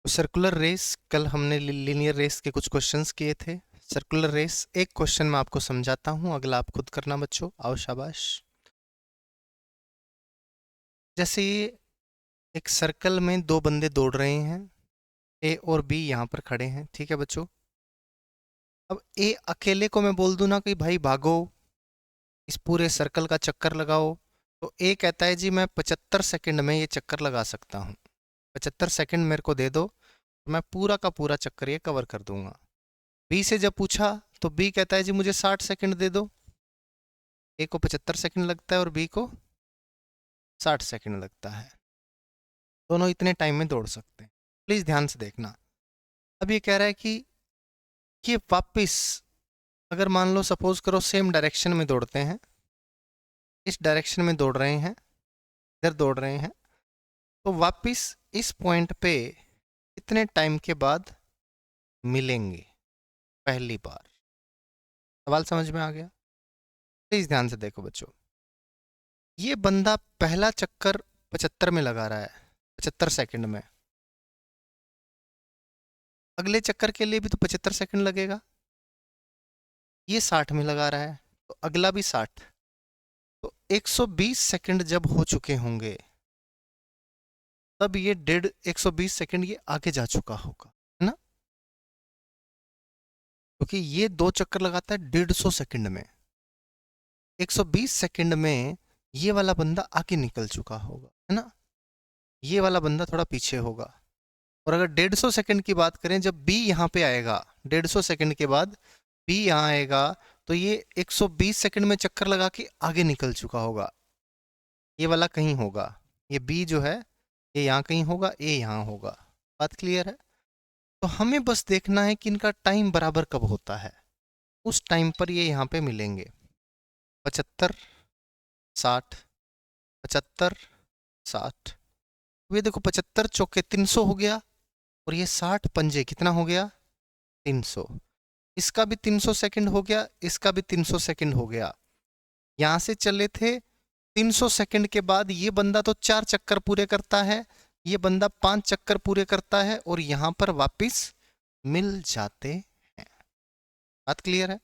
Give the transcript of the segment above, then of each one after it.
तो circular race, कल हमने लीनियर रेस के कुछ क्वेश्चंस किए थे। सर्कुलर रेस एक क्वेश्चन मैं आपको समझाता हूँ, अगला आप खुद करना बच्चों। आओ शाबाश। जैसे ये एक सर्कल में दो बंदे दौड़ रहे हैं, ए और बी यहाँ पर खड़े हैं, ठीक है बच्चों। अब ए अकेले को मैं बोल दूं ना कि भाई भागो, इस पूरे सर्कल का चक्कर लगाओ, तो ए कहता है जी मैं 75 सेकंड में ये चक्कर लगा सकता हूँ। 75 सेकंड मेरे को दे दो, तो मैं पूरा का पूरा चक्कर ये कवर कर दूंगा। बी से जब पूछा तो बी कहता है जी मुझे 60 सेकंड दे दो। ए को 75 सेकंड लगता है और बी को 60 सेकंड लगता है। दोनों इतने टाइम में दौड़ सकते हैं। प्लीज ध्यान से देखना। अब ये कह रहा है कि ये वापस, अगर मान लो सपोज करो सेम डायरेक्शन में दौड़ते हैं, इस डायरेक्शन में दौड़ रहे हैं, इधर दौड़ रहे हैं, तो वापस इस पॉइंट पे कितने टाइम के बाद मिलेंगे पहली बार। सवाल समझ में आ गया? प्लीज ध्यान से देखो बच्चों। ये बंदा पहला चक्कर 75 में लगा रहा है, 75 सेकंड में। अगले चक्कर के लिए भी तो 75 सेकंड लगेगा। ये 60 में लगा रहा है, तो अगला भी 60। तो 120 सेकंड जब हो चुके होंगे, तब ये 120 सेकंड ये आगे जा चुका होगा, है ना? क्योंकि ये दो चक्कर लगाता है 150 सेकंड में। 120 सेकंड में ये वाला बंदा आगे निकल चुका होगा, है ना? ये वाला बंदा थोड़ा पीछे होगा। और अगर 150 सेकंड की बात करें, जब बी यहाँ पे आएगा 150 सेकंड के बाद बी यहाँ आएगा, तो ये 120 सेकंड में चक्कर लगा के आगे निकल चुका होगा। ये वाला कहीं होगा, ये बी जो है ये यहाँ कहीं होगा, ए यहाँ होगा। बात क्लियर है? तो हमें बस देखना है कि इनका टाइम बराबर कब होता है, उस टाइम पर ये यहाँ पे मिलेंगे। 75 60, 75 60। ये देखो 75 चौके 300 हो गया, और ये 60 पंजे कितना हो गया? 300। इसका भी 300 सेकंड हो गया, इसका भी 300 सेकंड हो गया। यहां से चले थे 300 सेकंड के बाद ये बंदा तो 4 चक्कर पूरे करता है, ये बंदा 5 चक्कर पूरे करता है, और यहां पर वापस मिल जाते हैं। बात क्लियर है?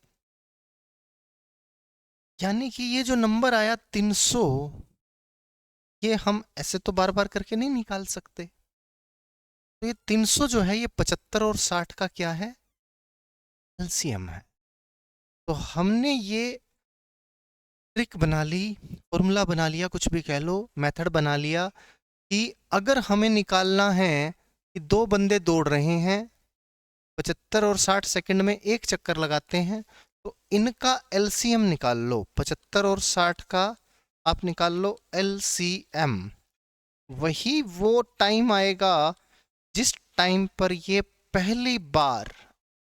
यानी कि ये जो नंबर आया 300, ये हम ऐसे तो बार बार करके नहीं निकाल सकते। तो ये 300 जो है ये 75 और 60 का क्या है? एलसीएम है। तो हमने ये ट्रिक बना ली, फॉर्मूला बना लिया, कुछ भी कह लो, मेथड बना लिया कि अगर हमें निकालना है कि दो बंदे दौड़ रहे हैं, 75 और 60 सेकंड में एक चक्कर लगाते हैं, तो इनका एलसीएम निकाल लो। 75 और 60 का आप निकाल लो एलसीएम। वही वो टाइम आएगा जिस टाइम पर ये पहली बार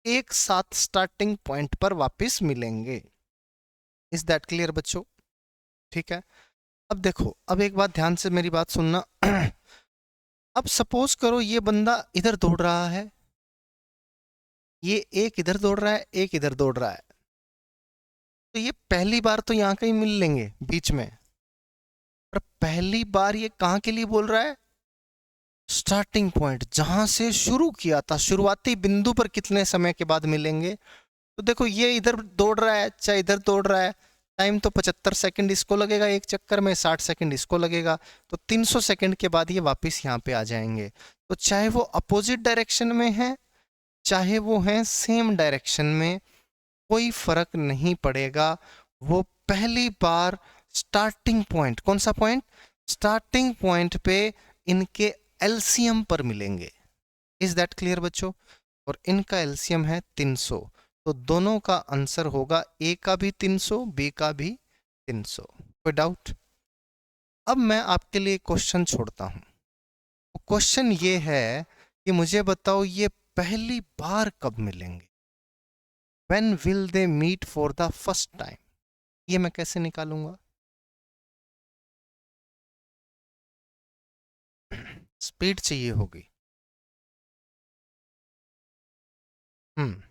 एक साथ स्टार्टिंग पॉइंट पर वापस मिलेंगे। इज दैट क्लियर बच्चों? ठीक है। अब देखो, अब एक बात ध्यान से मेरी बात सुनना। अब सपोज करो ये बंदा इधर दौड़ रहा है, ये एक इधर दौड़ रहा है, एक इधर दौड़ रहा है, तो ये पहली बार तो यहां कहीं मिल लेंगे बीच में। पर पहली बार ये कहां के लिए बोल रहा है? स्टार्टिंग पॉइंट, जहां से शुरू किया था, शुरुआती बिंदु पर कितने समय के बाद मिलेंगे। तो देखो ये इधर दौड़ रहा है, चाहे इधर दौड़ रहा है, टाइम तो 75 सेकंड इसको लगेगा एक चक्कर में, 60 सेकंड इसको लगेगा, तो 300 सेकंड के बाद ये वापस यहाँ पे आ जाएंगे। तो चाहे वो अपोजिट डायरेक्शन में है, चाहे वो है सेम डायरेक्शन में, कोई फर्क नहीं पड़ेगा। वो पहली बार स्टार्टिंग पॉइंट, कौन सा पॉइंट? स्टार्टिंग पॉइंट पे इनके एलसीएम पर मिलेंगे। इज दैट क्लियर बच्चों? और इनका एलसीएम है 300, तो दोनों का आंसर होगा, ए का भी 300, बी का भी 300। कोई डाउट? अब मैं आपके लिए क्वेश्चन छोड़ता हूं। क्वेश्चन ये है कि मुझे बताओ ये पहली बार कब मिलेंगे? When will they meet for the first time? ये मैं कैसे निकालूंगा? स्पीड चाहिए होगी। हम्म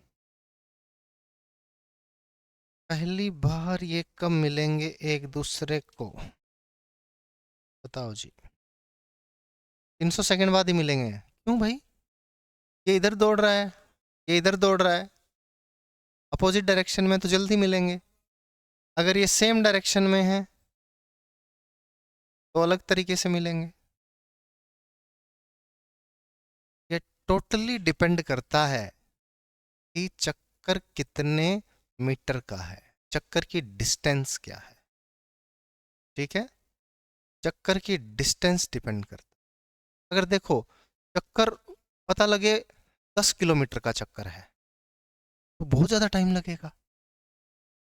पहली बार ये कब मिलेंगे एक दूसरे को? बताओ जी। 300 सेकंड बाद ही मिलेंगे? क्यों भाई? ये इधर दौड़ रहा है, ये इधर दौड़ रहा है, अपोजिट डायरेक्शन में तो जल्दी मिलेंगे। अगर ये सेम डायरेक्शन में है तो अलग तरीके से मिलेंगे। ये टोटली डिपेंड करता है कि चक्कर कितने मीटर का है, चक्कर की डिस्टेंस क्या है। ठीक है, चक्कर की डिस्टेंस डिपेंड करता है। अगर देखो चक्कर पता लगे 10 किलोमीटर का चक्कर है तो बहुत ज़्यादा टाइम लगेगा,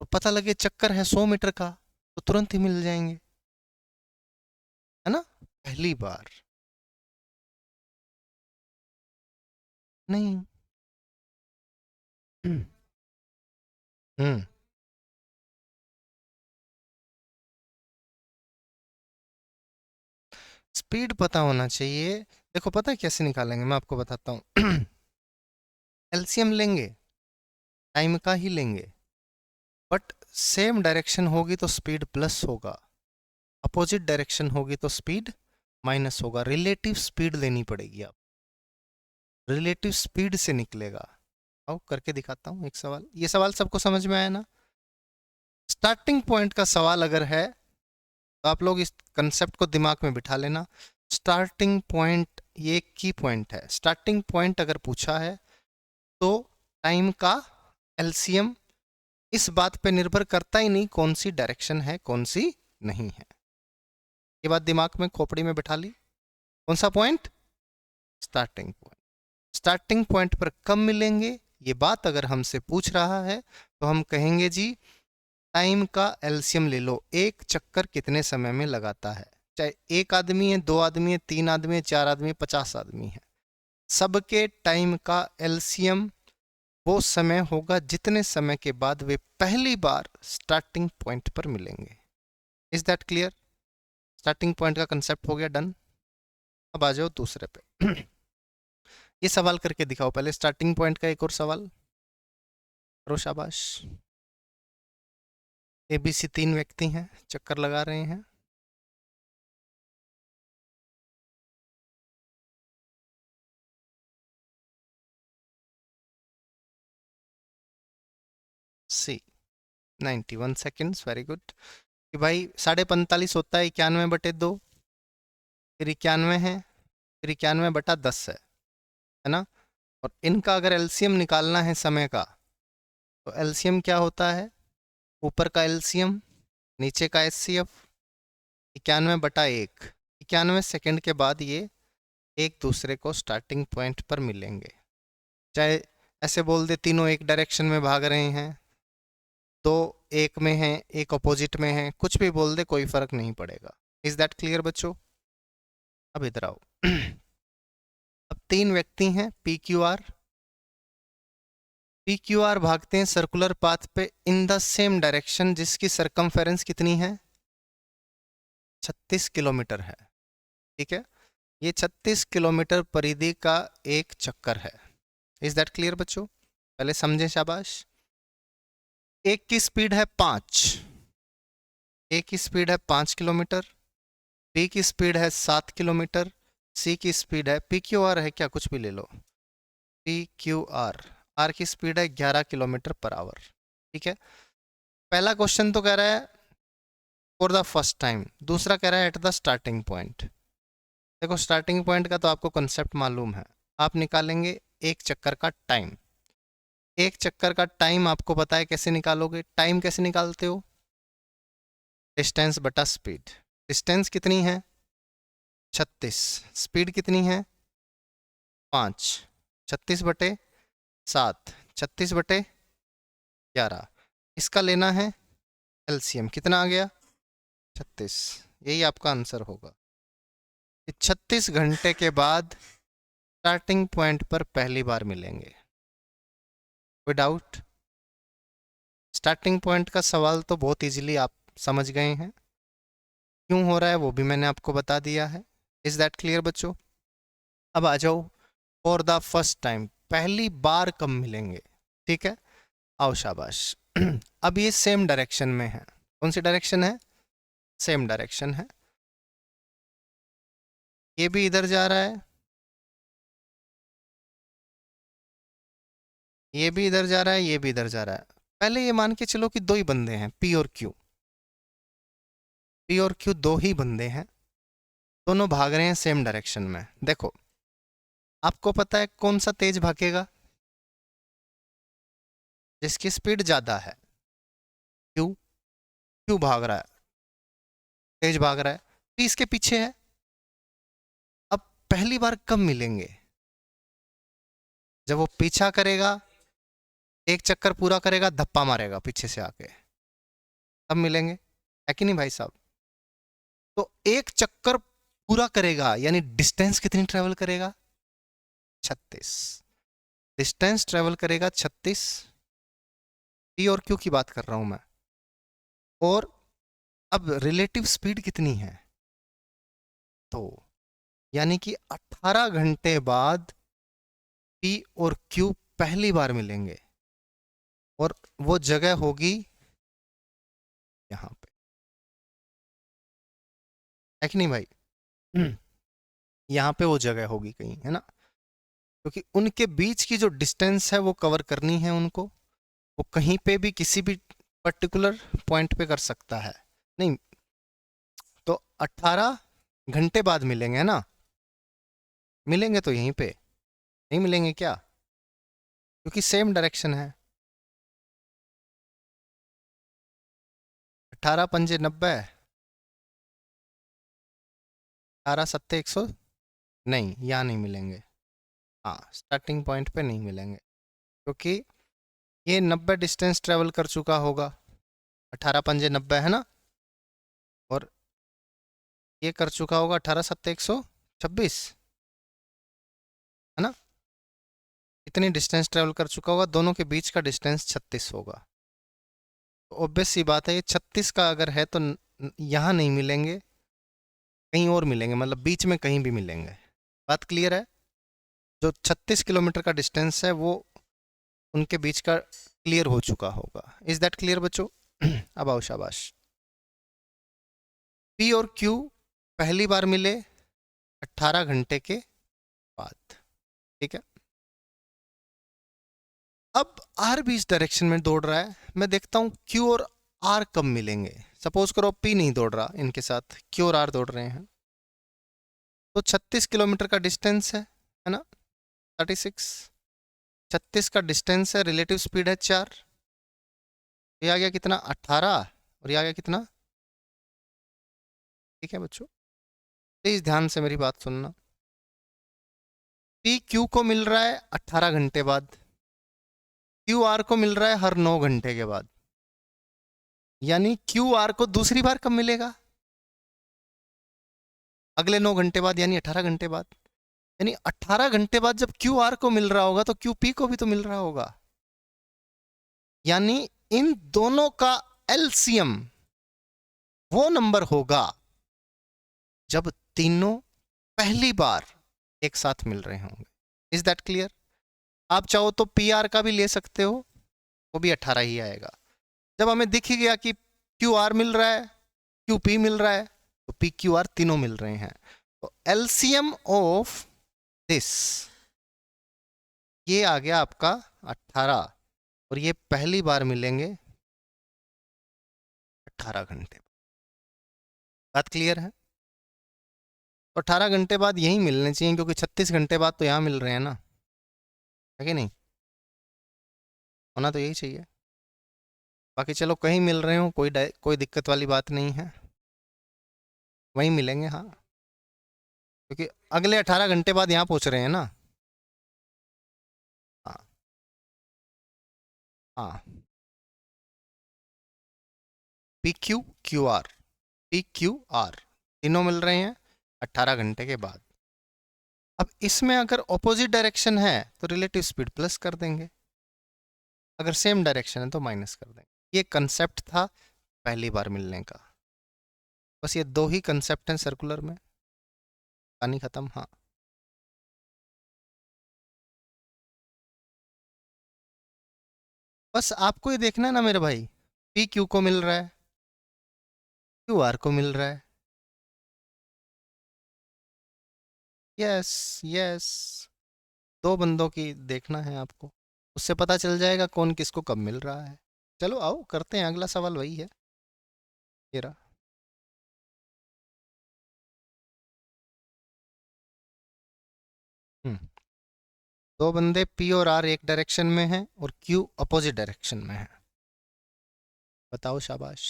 और पता लगे चक्कर है 100 मीटर का तो तुरंत ही मिल जाएंगे, है ना। पहली बार नहीं। हम्म। हम्म। स्पीड पता होना चाहिए। देखो पता है कैसे निकालेंगे, मैं आपको बताता हूँ। एलसीएम लेंगे, टाइम का ही लेंगे, बट सेम डायरेक्शन होगी तो स्पीड प्लस होगा, अपोजिट डायरेक्शन होगी तो स्पीड माइनस होगा। रिलेटिव स्पीड लेनी पड़ेगी, आप रिलेटिव स्पीड से निकलेगा। आओ करके दिखाता हूँ एक सवाल। ये सवाल सबको समझ में आया ना। स्टार्टिंग पॉइंट का सवाल अगर है तो आप लोग इस कंसेप्ट को दिमाग में बिठा लेना। स्टार्टिंग पॉइंट ये की पॉइंट है। स्टार्टिंग पॉइंट अगर पूछा है तो टाइम का एलसीएम इस बात पे निर्भर करता ही नहीं कौन सी डायरेक्शन है कौन सी नहीं है। ये बात दिमाग में खोपड़ी में बिठा ली। कौन सा point? Starting point. Starting point पर कब मिलेंगे ये बात अगर हमसे पूछ रहा है तो हम कहेंगे जी टाइम का एलसीएम ले लो, एक चक्कर कितने समय में लगाता है। चाहे एक आदमी है, दो आदमी है, तीन आदमी है, चार आदमी है, 50 आदमी है, सबके टाइम का एलसीएम वो समय होगा जितने समय के बाद वे पहली बार स्टार्टिंग पॉइंट पर मिलेंगे। Is that clear? Starting point का कंसेप्ट हो गया डन। अब आ जाओ दूसरे पे। ये सवाल करके दिखाओ पहले, स्टार्टिंग पॉइंट का एक और सवाल करो, शाबाश। एबीसी तीन व्यक्ति हैं, चक्कर लगा रहे हैं। सी 91 सेकेंड्स, वेरी गुड। कि भाई 45.5 होता है 91/2, फिर 91 है, फिर 91/10 है ना। और इनका अगर एलसीएम निकालना है समय का तो एलसीएम क्या होता है? ऊपर का एलसीएम, नीचे का एचसीएफ, 91/1। 91 सेकेंड के बाद ये एक दूसरे को स्टार्टिंग पॉइंट पर मिलेंगे। चाहे ऐसे बोल दे तीनों एक डायरेक्शन में भाग रहे हैं, दो एक में हैं एक अपोजिट में है, कुछ भी बोल दे कोई फर्क नहीं पड़ेगा। इज दैट क्लियर बच्चों? अब इधर आओ। अब तीन व्यक्ति हैं पी क्यू आर भागते हैं सर्कुलर पाथ पे इन द सेम डायरेक्शन, जिसकी सरकमफेरेंस कितनी है? 36 किलोमीटर है। ठीक है, ये 36 किलोमीटर परिधि का एक चक्कर है। इज दैट क्लियर बच्चों? पहले समझें, शाबाश। एक की स्पीड है 5, ए की स्पीड है 5 किलोमीटर, बी की स्पीड है 7 किलोमीटर, सी की स्पीड है, पी क्यू आर है क्या, कुछ भी ले लो, पी क्यू आर, आर की स्पीड है 11 किलोमीटर पर आवर। ठीक है, पहला क्वेश्चन तो कह रहा है फॉर द फर्स्ट टाइम, दूसरा कह रहा है एट द स्टार्टिंग पॉइंट। देखो स्टार्टिंग पॉइंट का तो आपको कंसेप्ट मालूम है, आप निकालेंगे एक चक्कर का टाइम। एक चक्कर का टाइम आपको पता है कैसे निकालोगे? टाइम कैसे निकालते हो? डिस्टेंस बटा स्पीड। डिस्टेंस कितनी है? 36। स्पीड कितनी है? 5। 36/7, 36/11। इसका लेना है एलसीएम, कितना आ गया? 36। यही आपका आंसर होगा। 36 घंटे के बाद स्टार्टिंग पॉइंट पर पहली बार मिलेंगे। कोई डाउट? स्टार्टिंग पॉइंट का सवाल तो बहुत इजीली आप समझ गए हैं, क्यों हो रहा है वो भी मैंने आपको बता दिया है। इज दैट क्लियर बच्चों? अब आ जाओ फॉर द फर्स्ट टाइम, पहली बार कब मिलेंगे। ठीक है, आओ शाबाश। अब ये सेम डायरेक्शन में है। कौन सी डायरेक्शन है? सेम डायरेक्शन है। ये भी इधर जा रहा है, ये भी इधर जा रहा है, ये भी इधर जा रहा है। पहले ये मान के चलो कि दो ही बंदे हैं, पी और क्यू। पी और क्यू दो ही बंदे हैं, दोनों भाग रहे हैं सेम डायरेक्शन में। देखो आपको पता है कौन सा तेज भागेगा? जिसकी स्पीड ज्यादा है। क्यू। क्यू भाग रहा है, तेज भाग रहा है, पी इसके पीछे है। अब पहली बार कब मिलेंगे? जब वो पीछा करेगा, एक चक्कर पूरा करेगा, धप्पा मारेगा पीछे से आके, तब मिलेंगे। है कि नहीं भाई साहब? तो एक चक्कर पूरा करेगा यानी डिस्टेंस कितनी ट्रेवल करेगा? 36। डिस्टेंस ट्रेवल करेगा 36। पी और क्यू की बात कर रहा हूं मैं। और अब रिलेटिव स्पीड कितनी है? तो यानी कि 18 घंटे बाद पी और क्यू पहली बार मिलेंगे, और वो जगह होगी यहां पे। है कि नहीं भाई? यहां पे वो जगह होगी कहीं, है ना? क्योंकि उनके बीच की जो डिस्टेंस है वो कवर करनी है उनको। वो कहीं पे भी किसी भी पर्टिकुलर पॉइंट पे कर सकता है। नहीं तो 18 घंटे बाद मिलेंगे, है ना? मिलेंगे तो यहीं पे, नहीं मिलेंगे क्या? क्योंकि सेम डायरेक्शन है। 18 पंजे 90, 18 सत्ते 100। नहीं, यहाँ नहीं मिलेंगे। हाँ, स्टार्टिंग पॉइंट पे नहीं मिलेंगे, क्योंकि ये 90 डिस्टेंस ट्रेवल कर चुका होगा। 18 पंजे 90 है ना? और ये कर चुका होगा 18 सत्ते 126, है ना? इतनी डिस्टेंस ट्रेवल कर चुका होगा, दोनों के बीच का डिस्टेंस 36 होगा। तो ऑब्वियस सी बात है, ये 36 का अगर है तो यहाँ नहीं मिलेंगे, कहीं और मिलेंगे, मतलब बीच में कहीं भी मिलेंगे। बात क्लियर है? जो 36 किलोमीटर का डिस्टेंस है वो उनके बीच का क्लियर हो चुका होगा। इज दैट क्लियर बच्चों? अब आओ शाबाश। पी और क्यू पहली बार मिले 18 घंटे के बाद। ठीक है। अब आर भी इस डायरेक्शन में दौड़ रहा है, मैं देखता हूं क्यू और आर कब मिलेंगे। सपोज करो पी नहीं दौड़ रहा इनके साथ, क्यू और आर दौड़ रहे हैं। तो 36 किलोमीटर का डिस्टेंस है ना? 36। 36 का डिस्टेंस है, रिलेटिव स्पीड है 4। ये आ गया कितना? 18। और ये आ गया कितना? ठीक है बच्चों, प्लीज ध्यान से मेरी बात सुनना। पी क्यू को मिल रहा है 18 घंटे बाद, क्यू आर को मिल रहा है हर 9 घंटे के बाद। यानी क्यू आर को दूसरी बार कब मिलेगा? अगले 9 घंटे बाद, यानी 18 घंटे बाद। यानी 18 घंटे बाद जब क्यू आर को मिल रहा होगा तो क्यू पी को भी तो मिल रहा होगा। यानी इन दोनों का एलसीएम वो नंबर होगा जब तीनों पहली बार एक साथ मिल रहे होंगे। Is that clear? आप चाहो तो पी आर का भी ले सकते हो, वो भी 18 ही आएगा। जब हमें दिख ही गया कि क्यू आर मिल रहा है, क्यू पी मिल रहा है, तो पी क्यू आर तीनों मिल रहे हैं, तो एलसीएम ऑफ दिस ये आ गया आपका 18। और ये पहली बार मिलेंगे 18 घंटे। बात क्लियर है? तो 18 घंटे बाद यही मिलने चाहिए, क्योंकि 36 घंटे बाद तो यहाँ मिल रहे हैं ना, है कि नहीं? होना तो यही चाहिए। बाकी चलो कहीं मिल रहे हो, कोई दिक्कत वाली बात नहीं है, वहीं मिलेंगे। हाँ, क्योंकि अगले 18 घंटे बाद यहाँ पहुँच रहे हैं ना। हाँ हाँ। P Q Q R, P Q R तीनों मिल रहे हैं 18 घंटे के बाद। अब इसमें अगर ऑपोजिट डायरेक्शन है तो रिलेटिव स्पीड प्लस कर देंगे, अगर सेम डायरेक्शन है तो माइनस कर देंगे। ये कंसेप्ट था पहली बार मिलने का। बस ये दो ही कंसेप्ट हैं सर्कुलर में, कहानी खत्म। हाँ, बस आपको ये देखना है ना मेरे भाई, पी क्यू को मिल रहा है, क्यू आर को मिल रहा है। यस यस, दो बंदों की देखना है आपको। उससे पता चल जाएगा कौन किसको कब मिल रहा है। चलो आओ करते हैं, अगला सवाल वही है। ये रहा। हम्म, दो बंदे पी और आर एक डायरेक्शन में हैं और क्यू अपोजिट डायरेक्शन में है। बताओ शाबाश।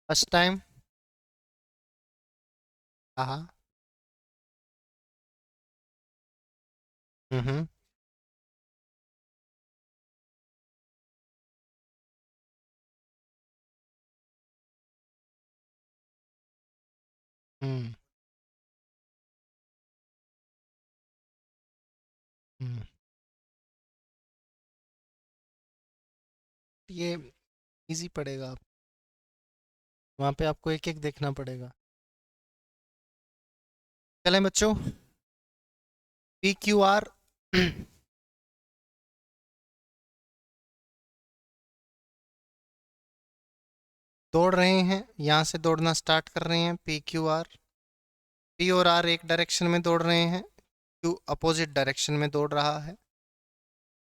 First time. हाँ। हम्म। हम्म। हम्म। ये इजी पड़ेगा। वहाँ पे आपको एक एक देखना पड़ेगा। चलें बच्चों। पी क्यू आर दौड़ रहे हैं, यहाँ से दौड़ना स्टार्ट कर रहे हैं पी क्यू आर। पी और आर एक डायरेक्शन में दौड़ रहे हैं, क्यू अपोजिट डायरेक्शन में दौड़ रहा है।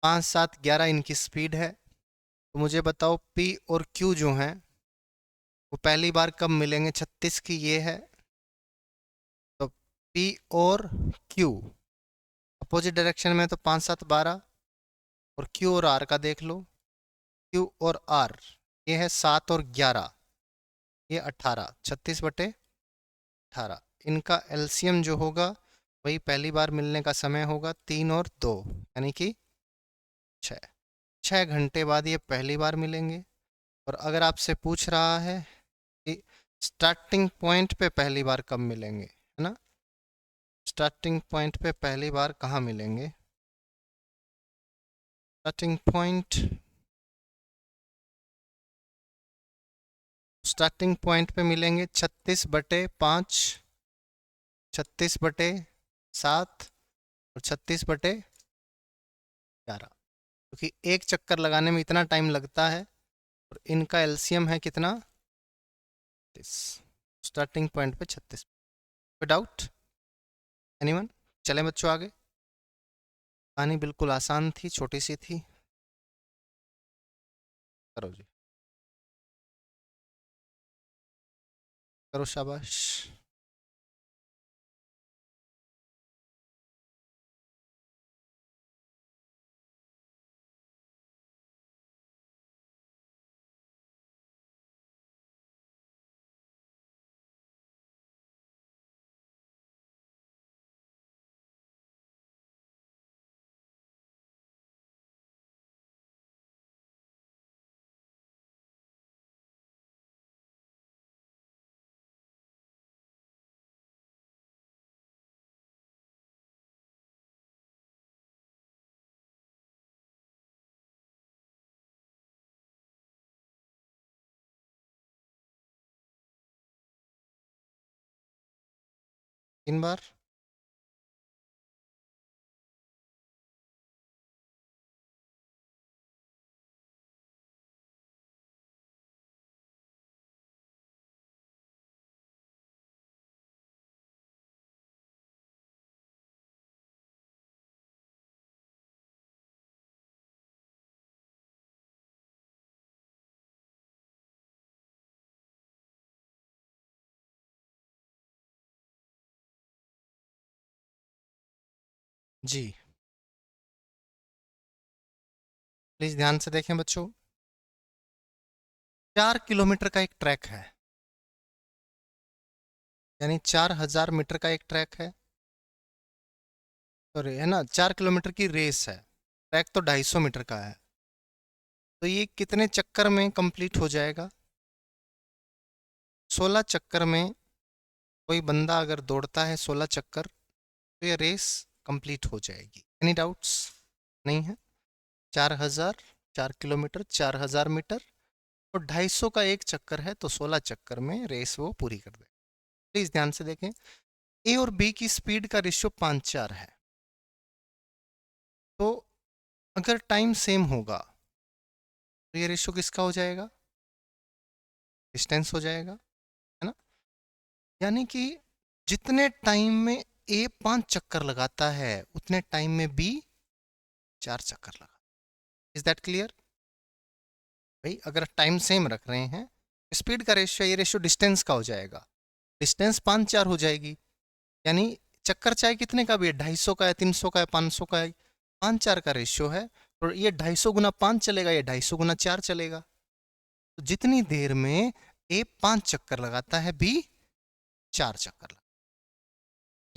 5 7 11 इनकी स्पीड है। तो मुझे बताओ पी और क्यू जो हैं वो पहली बार कब मिलेंगे। 36 की ये है, तो पी और क्यू अपोजिट डायरेक्शन में, तो 5 7 12। और क्यू और आर का देख लो। क्यू और आर ये है 7 और 11, ये 18, 36/18। इनका एलसीएम जो होगा वही पहली बार मिलने का समय होगा, 3 और 2 यानी कि 6। 6 घंटे बाद ये पहली बार मिलेंगे। और अगर आपसे पूछ रहा है कि स्टार्टिंग पॉइंट पे पहली बार कब मिलेंगे, है ना, स्टार्टिंग पॉइंट पे पहली बार कहाँ मिलेंगे। स्टार्टिंग पॉइंट, स्टार्टिंग पॉइंट पे मिलेंगे 36/5, 36/7 और 36/11, क्योंकि एक चक्कर लगाने में इतना टाइम लगता है। और इनका एलसीएम है कितना, 36। स्टार्टिंग पॉइंट पे 36। कोई डाउट, एनीवन? चलें बच्चों आगे। कहानी बिल्कुल आसान थी, छोटी सी थी। करो जी, करो शाबाश। तीन बार। जी प्लीज ध्यान से देखें बच्चों। 4 किलोमीटर का एक ट्रैक है, यानी 4000 मीटर का एक ट्रैक है। सॉरी, है ना, 4 किलोमीटर की रेस है। ट्रैक तो 250 मीटर का है। तो ये कितने चक्कर में कंप्लीट हो जाएगा? 16 चक्कर में। कोई बंदा अगर दौड़ता है 16 चक्कर, तो ये रेस कंप्लीट हो जाएगी। Any doubts? नहीं है। 4000, 4 किलोमीटर, 4000 मीटर, और 250 का एक चक्कर है, तो 16 चक्कर में रेस वो पूरी कर दे। प्लीज ध्यान से देखें। ए और बी की स्पीड का रेशियो 5:4 है। तो अगर टाइम सेम होगा, तो ये रेशियो किसका हो जाएगा? डिस्टेंस हो जाएगा, है ना। यानी कि जितने टाइम में ए 5 चक्कर लगाता है, उतने टाइम में बी 4 चक्कर लगा। Is that clear? भाई अगर टाइम सेम रख रहे हैं, स्पीड का रेशियो, ये रेशियो डिस्टेंस का हो जाएगा। डिस्टेंस 5:4 हो जाएगी, यानी चक्कर चाहे कितने का भी है, 250 का है, 300 का है, 500 का है, 5:4 का रेशियो है। तो ये 250 × 5 चलेगा, ये 250 × 4 चलेगा। तो जितनी देर में ए 5 चक्कर लगाता है, बी 4 चक्कर लगाता है।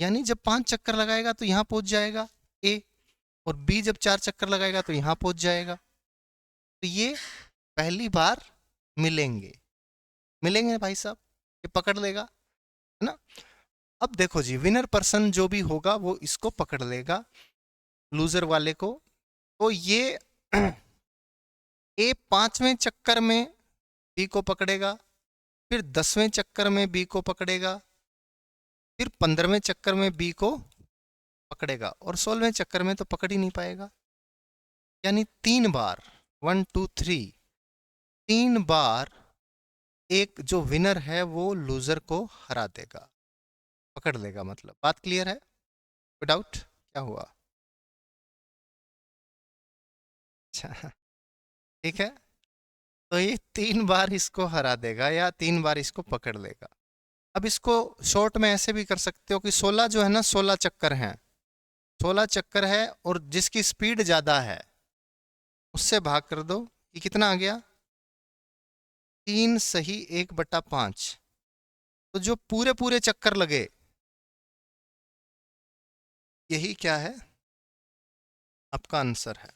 यानी जब 5 चक्कर लगाएगा तो यहां पहुंच जाएगा ए, और बी जब 4 चक्कर लगाएगा तो यहां पहुंच जाएगा। तो ये पहली बार मिलेंगे। मिलेंगे भाई साहब, ये पकड़ लेगा, है ना। अब देखो जी, विनर पर्सन जो भी होगा वो इसको पकड़ लेगा, लूजर वाले को। तो ये ए 5वें चक्कर में बी को पकड़ेगा, फिर 10वें चक्कर में बी को पकड़ेगा, फिर 15वें चक्कर में बी को पकड़ेगा, और 16वें चक्कर में तो पकड़ ही नहीं पाएगा। यानी 3 बार, 1 2 3, 3 बार एक जो विनर है वो लूजर को हरा देगा, पकड़ लेगा। मतलब बात क्लियर है? कोई डाउट? क्या हुआ? अच्छा, ठीक है। तो ये 3 बार इसको हरा देगा, या 3 बार इसको पकड़ लेगा। अब इसको शॉर्ट में ऐसे भी कर सकते हो कि 16 जो है ना, 16 चक्कर हैं, 16 चक्कर है, और जिसकी स्पीड ज्यादा है उससे भाग कर दो। ये कितना आ गया? 3 सही 1/5। तो जो पूरे पूरे चक्कर लगे, यही क्या है? आपका आंसर है।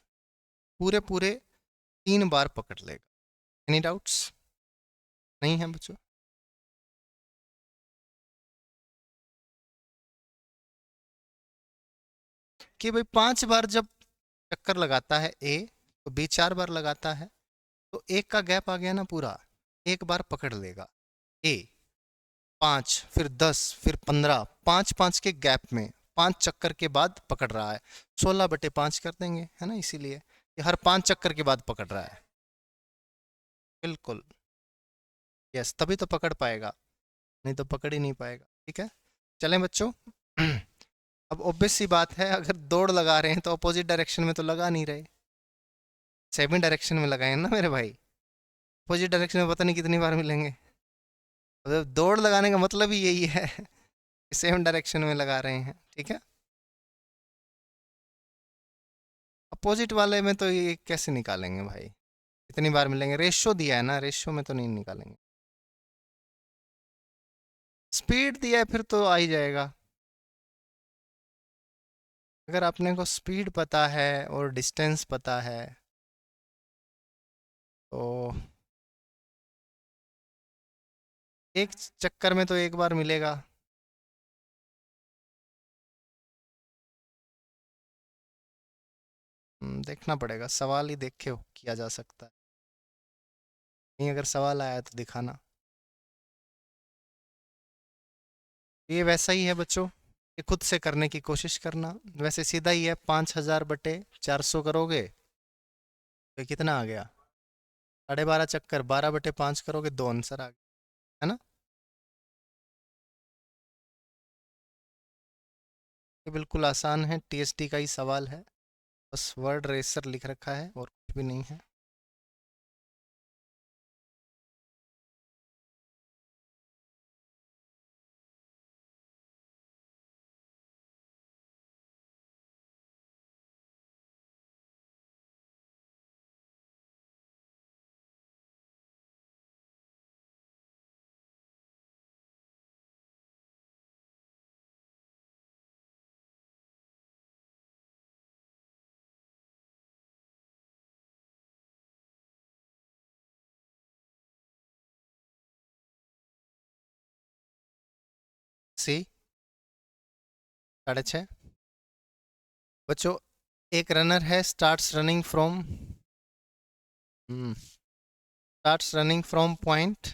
पूरे पूरे 3 बार पकड़ लेगा। Any doubts? नहीं है बच्चों? कि भाई 5 बार जब चक्कर लगाता है ए, तो बी 4 बार लगाता है, तो एक का गैप आ गया ना पूरा, एक बार पकड़ लेगा ए। 5, फिर 10, फिर 15, 5 5 के गैप में 5 चक्कर के बाद पकड़ रहा है। 16/5 कर देंगे, है ना, इसीलिए ये हर 5 चक्कर के बाद पकड़ रहा है। बिल्कुल, यस, तभी तो पकड़ पाएगा, नहीं तो पकड़ ही नहीं पाएगा। ठीक है, चलें बच्चों। अब ऑब्वियस सी बात है, अगर दौड़ लगा रहे हैं तो अपोजिट डायरेक्शन में तो लगा नहीं रहे, सेम डायरेक्शन में लगाए ना मेरे भाई। अपोजिट डायरेक्शन में पता नहीं कितनी बार मिलेंगे। मतलब दौड़ लगाने का मतलब ही यही है कि सेम डायरेक्शन में लगा रहे हैं। ठीक है, अपोजिट वाले में तो ये कैसे निकालेंगे भाई? कितनी बार मिलेंगे? रेशियो दिया है ना, रेशियो में तो नहीं निकालेंगे। स्पीड दिया है फिर तो आ ही जाएगा। अगर अपने को स्पीड पता है और डिस्टेंस पता है, तो एक चक्कर में तो एक बार मिलेगा। देखना पड़ेगा, सवाल ही देख के किया जा सकता है। नहीं, अगर सवाल आया तो दिखाना। ये वैसा ही है बच्चों, ये खुद से करने की कोशिश करना। वैसे सीधा ही है, 5000/400 करोगे तो कितना आ गया? 12.5 चक्कर, 12/5 करोगे, 2 आंसर आ गया, है ना। ये बिल्कुल आसान है, टीएसटी का ही सवाल है। बस वर्ड रेसर लिख रखा है और कुछ भी नहीं है। सी 6:30। बच्चों एक रनर है, starts running from point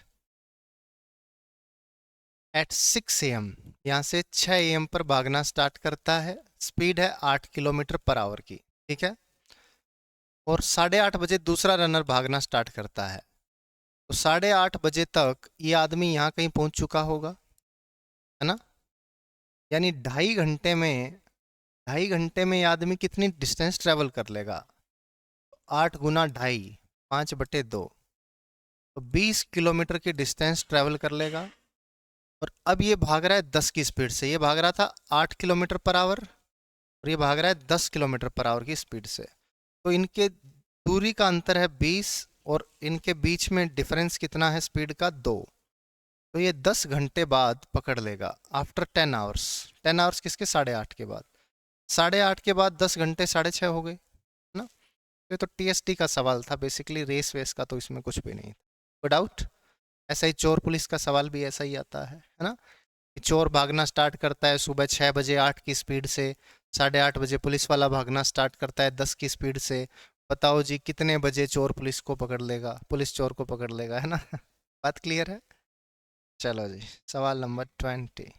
at 6 AM। यहाँ से 6 AM पर भागना स्टार्ट करता है। स्पीड है 8 किलोमीटर पर आवर की, ठीक है। और 8:30 बजे दूसरा रनर भागना स्टार्ट करता है। तो 8:30 बजे तक ये आदमी यहाँ कहीं पहुंच चुका होगा, है ना। यानी 2.5 घंटे में ये आदमी कितनी डिस्टेंस ट्रेवल कर लेगा? 8 × 2.5 5/2, तो 20 किलोमीटर की डिस्टेंस ट्रेवल कर लेगा। और अब ये भाग रहा है 10 की स्पीड से। ये भाग रहा था 8 किलोमीटर पर आवर और ये भाग रहा है 10 किलोमीटर पर आवर की स्पीड से। तो इनके दूरी का अंतर है 20 और इनके बीच में डिफरेंस कितना है स्पीड का? 2। तो ये 10 घंटे बाद पकड़ लेगा, आफ्टर 10 आवर्स। 10 आवर्स किसके? 8:30 के बाद। 8:30 के बाद 10 घंटे 6:30 हो गए, है ना। ये तो टीएसटी का सवाल था बेसिकली, रेस वेस का तो इसमें कुछ भी नहीं। कोई डाउट? ऐसा ही चोर पुलिस का सवाल भी ऐसा ही आता है ना। चोर भागना स्टार्ट करता है सुबह 6 बजे 8 की स्पीड से। 8:30 बजे पुलिस वाला भागना स्टार्ट करता है 10 की स्पीड से। बताओ जी कितने बजे चोर पुलिस को पकड़ लेगा, पुलिस चोर को पकड़ लेगा, है ना। बात क्लियर है? चलो जी, सवाल नंबर 20।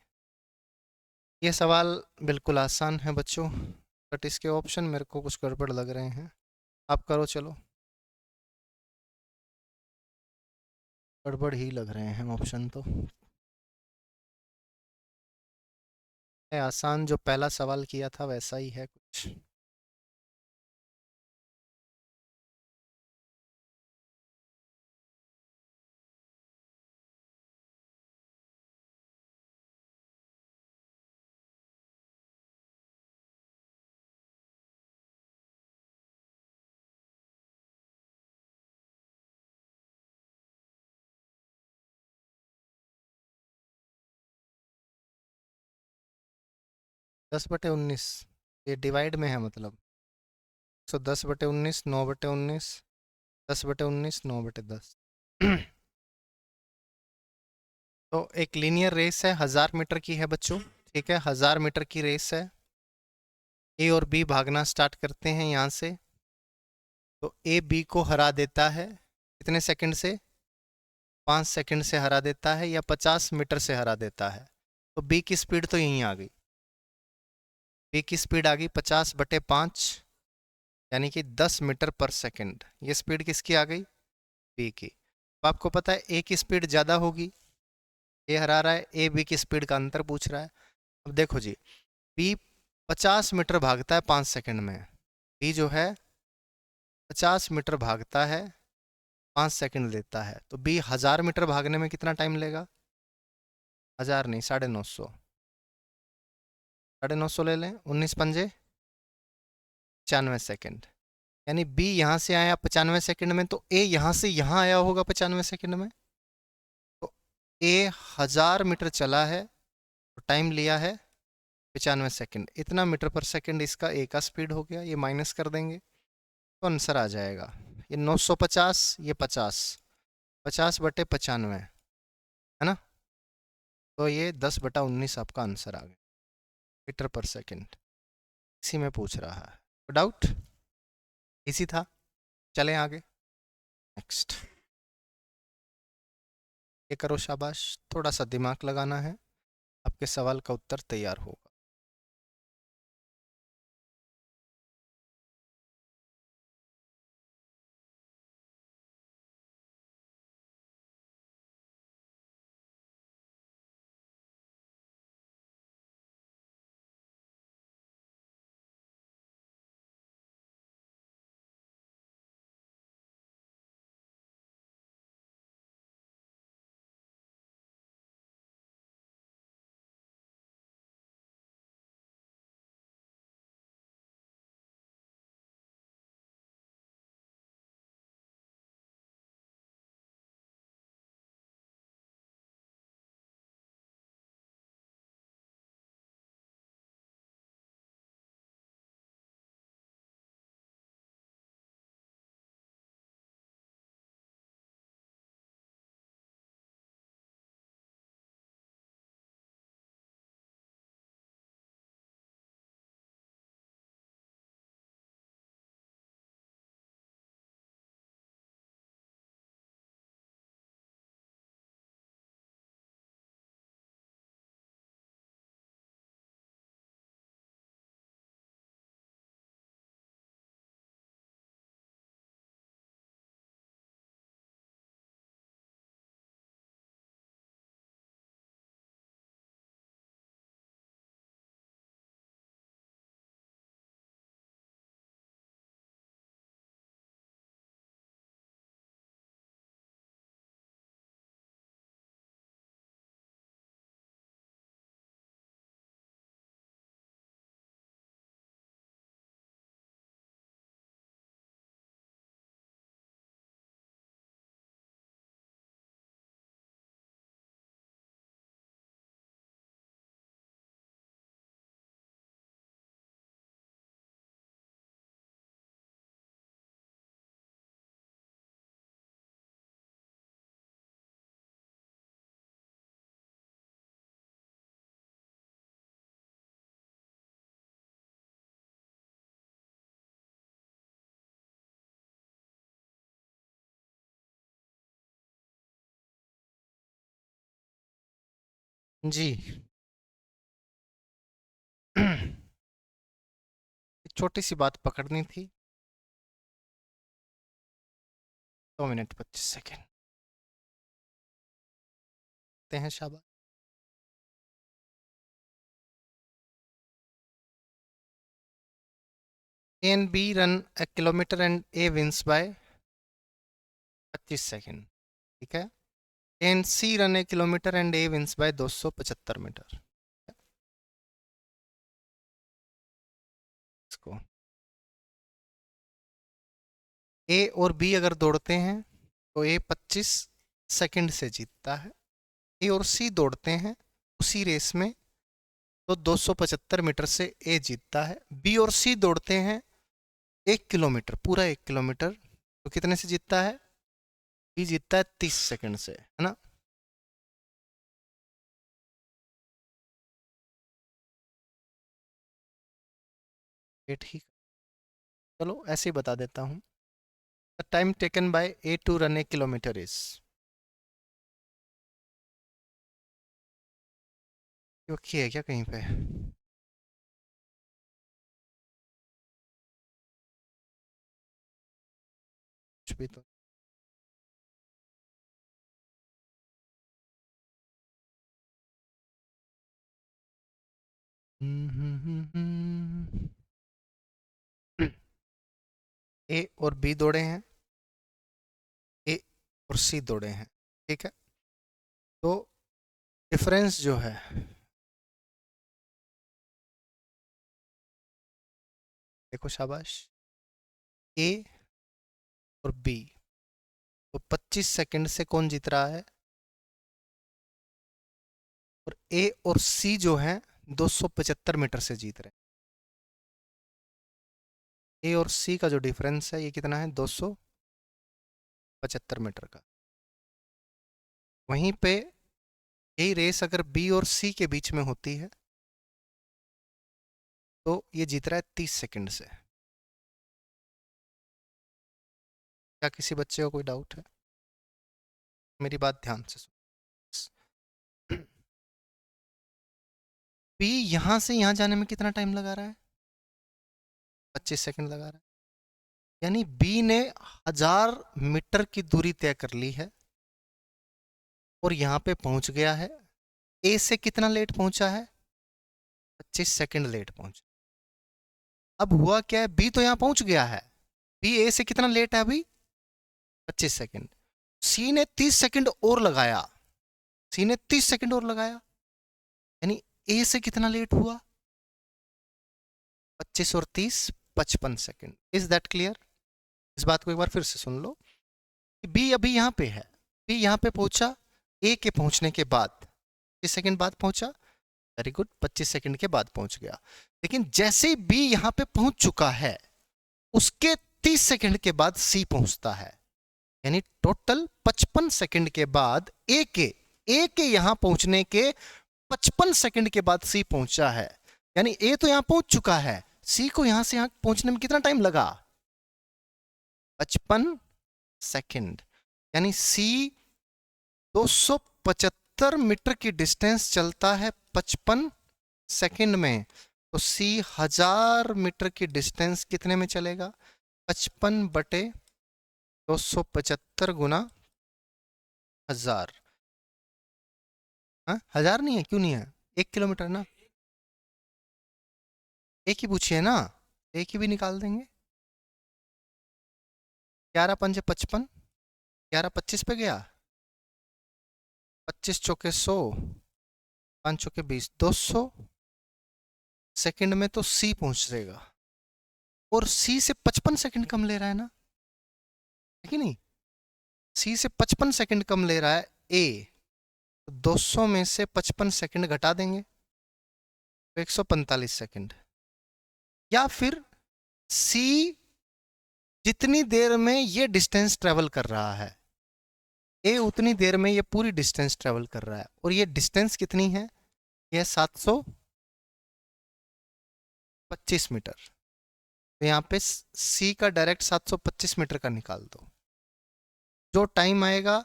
ये सवाल बिल्कुल आसान है बच्चों, बट इसके ऑप्शन मेरे को कुछ गड़बड़ लग रहे हैं। आप करो, चलो। गड़बड़ ही लग रहे हैं ऑप्शन तो। है आसान, जो पहला सवाल किया था वैसा ही है कुछ। 10/19 ये डिवाइड में है मतलब। 10/19 9/19 10/19 9/10। तो एक लीनियर रेस है, 1000 मीटर की है बच्चों, ठीक है। 1000 मीटर की रेस है। ए और बी भागना स्टार्ट करते हैं यहाँ से। तो ए बी को हरा देता है कितने सेकंड से? 5 सेकंड से हरा देता है, या 50 मीटर से हरा देता है। तो बी की स्पीड तो यहीं आ गई। बी की स्पीड आ गई 50/5, यानी कि 10 मीटर पर सेकंड। ये स्पीड किसकी आ गई? बी की। अब आपको पता है ए की स्पीड ज़्यादा होगी, ए हरा रहा है, ए बी की स्पीड का अंतर पूछ रहा है। अब देखो जी, बी 50 मीटर भागता है 5 सेकंड में। बी जो है 50 मीटर भागता है, 5 सेकंड लेता है। तो बी 1000 मीटर भागने में कितना टाइम लेगा? 1000 नहीं, 950। 950 ले लें, 19×5 95 सेकंड। यानी बी यहाँ से आया 95 सेकंड में, तो ए यहाँ से यहाँ आया होगा 95 सेकंड में। तो ए 1000 मीटर चला है तो टाइम लिया है 95 सेकंड। इतना मीटर पर सेकंड इसका ए का स्पीड हो गया। ये माइनस कर देंगे तो आंसर आ जाएगा ये 950, ये 50, 50/95, है ना। तो ये 10/19 आपका आंसर आ गया, मीटर पर सेकंड। इसी में पूछ रहा है, डाउट? इसी था। चलें आगे, नेक्स्ट। ये करो, शाबाश। थोड़ा सा दिमाग लगाना है, आपके सवाल का उत्तर तैयार होगा। जी। एक छोटी सी बात पकड़नी थी। 2 मिनट 25 सेकेंड ते हैं, शाबाश। A and B run a kilometer and A wins by 25 second, ठीक है। A and C run a kilometer and A wins by 275 metre. इसको A और B अगर दौड़ते हैं तो A 25 सेकंड से जीतता है। A और C दौड़ते हैं उसी रेस में तो 275 मीटर से A जीतता है। B और C दौड़ते हैं 1 किलोमीटर, पूरा 1 किलोमीटर, तो कितने से जीतता है? B जीतता है 30 सेकंड से, है ना। ये ठीक, चलो ऐसे ही बता देता हूँ। The time taken by A to run a kilometre is, क्योंकि है क्या कहीं पे? कुछ भी तो ए और बी दौड़े हैं, ए और सी दौड़े हैं, ठीक है। तो डिफरेंस जो है, देखो शाबाश, ए और बी, तो 25 सेकंड से कौन जीत रहा है? और ए और सी जो है 275 मीटर से जीत रहे हैं। ए और सी का जो डिफरेंस है ये कितना है? 275 मीटर का। वहीं पे यही रेस अगर बी और सी के बीच में होती है तो ये जीत रहा है 30 सेकंड से। क्या किसी बच्चे को कोई डाउट है? मेरी बात ध्यान से सुनो। बी यहां से यहां जाने में कितना टाइम लगा रहा है? 25 सेकंड लगा रहा है। यानी बी ने 1000 मीटर की दूरी तय कर ली है और यहां पे पहुंच गया है। ए से कितना लेट पहुंचा है? 25 सेकंड लेट पहुंचा। अब हुआ क्या है, बी तो यहां पहुंच गया है, बी ए से कितना लेट है अभी? 25 सेकंड। सी ने 30 सेकंड और लगाया, सी ने 30 सेकंड और लगाया, यानी ए से कितना लेट हुआ? 25 और 30 55 सेकंड। Is that clear? इस बात को एक बार फिर से सुन लो कि बी अभी यहां पे है, बी यहां पे पहुंचा ए के पहुंचने के बाद, 30 सेकंड बाद पहुंचा, वेरी गुड, 25 सेकंड के बाद पहुंच गया। लेकिन जैसे ही बी यहां पे पहुंच चुका है उसके 30 सेकंड के बाद सी पहुंचता है, यानी टोटल 55 सेकंड के बाद ए के यहां पहुंचने के 55 सेकंड के बाद सी पहुंचा है। यानी ए तो यहां पहुंच चुका है, सी को यहां से यहां पहुंचने में कितना टाइम लगा? 55 सेकंड। यानी सी 275 मीटर की डिस्टेंस चलता है 55 सेकंड में, तो सी 1000 मीटर की डिस्टेंस कितने में चलेगा? 55/275 गुना 1000। हाँ, 1000 नहीं है, क्यों नहीं है? 1 किलोमीटर ना, एक ही पूछिए ना, एक ही भी निकाल देंगे। 11 पंजे 55, 11 25 पे गया, 25 चौके 100, 5 चौके 20, 200 सेकंड में तो सी पहुंच जाएगा। और सी से 55 सेकंड कम ले रहा है ना, है कि नहीं? सी से 55 सेकंड कम ले रहा है ए, तो 200 में से 55 सेकंड घटा देंगे तो 145 सेकंड। या फिर सी जितनी देर में ये डिस्टेंस ट्रेवल कर रहा है, ए उतनी देर में ये पूरी डिस्टेंस ट्रेवल कर रहा है, और ये डिस्टेंस कितनी है? ये 725 मीटर। तो यहाँ पे सी का डायरेक्ट 725 मीटर का निकाल दो, जो टाइम आएगा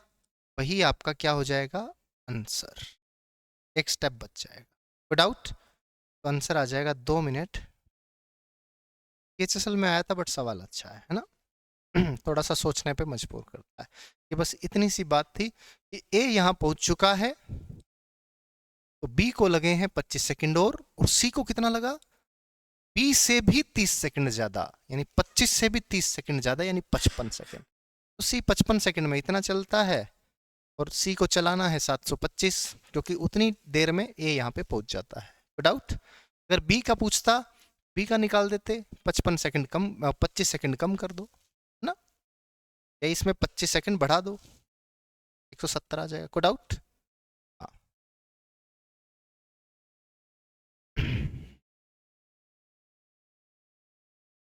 वही आपका क्या हो जाएगा? आंसर। एक स्टेप बच जाएगा विदाउट, तो आंसर आ जाएगा 2 मिनट। ये असल में आया था बट सवाल अच्छा है ना। थोड़ा सा सोचने पे मजबूर करता है। ये बस इतनी सी बात थी कि ए यहाँ पहुंच चुका है, तो बी को लगे हैं 25 सेकंड और सी को कितना लगा, बी से भी 30 सेकंड ज्यादा, यानी 25 से भी 30 सेकंड ज्यादा, यानी 55 सेकंड। तो सी 55 सेकंड में इतना चलता है और सी को चलाना है 725, क्योंकि उतनी देर में ए यहाँ पे पहुंच जाता है विदाउट। अगर बी का पूछता, बी का निकाल देते, 55 सेकंड कम, 25 सेकंड कम कर दो ना, या इसमें 25 सेकंड बढ़ा दो, 170 आ जाएगा। कोई डाउट? हाँ।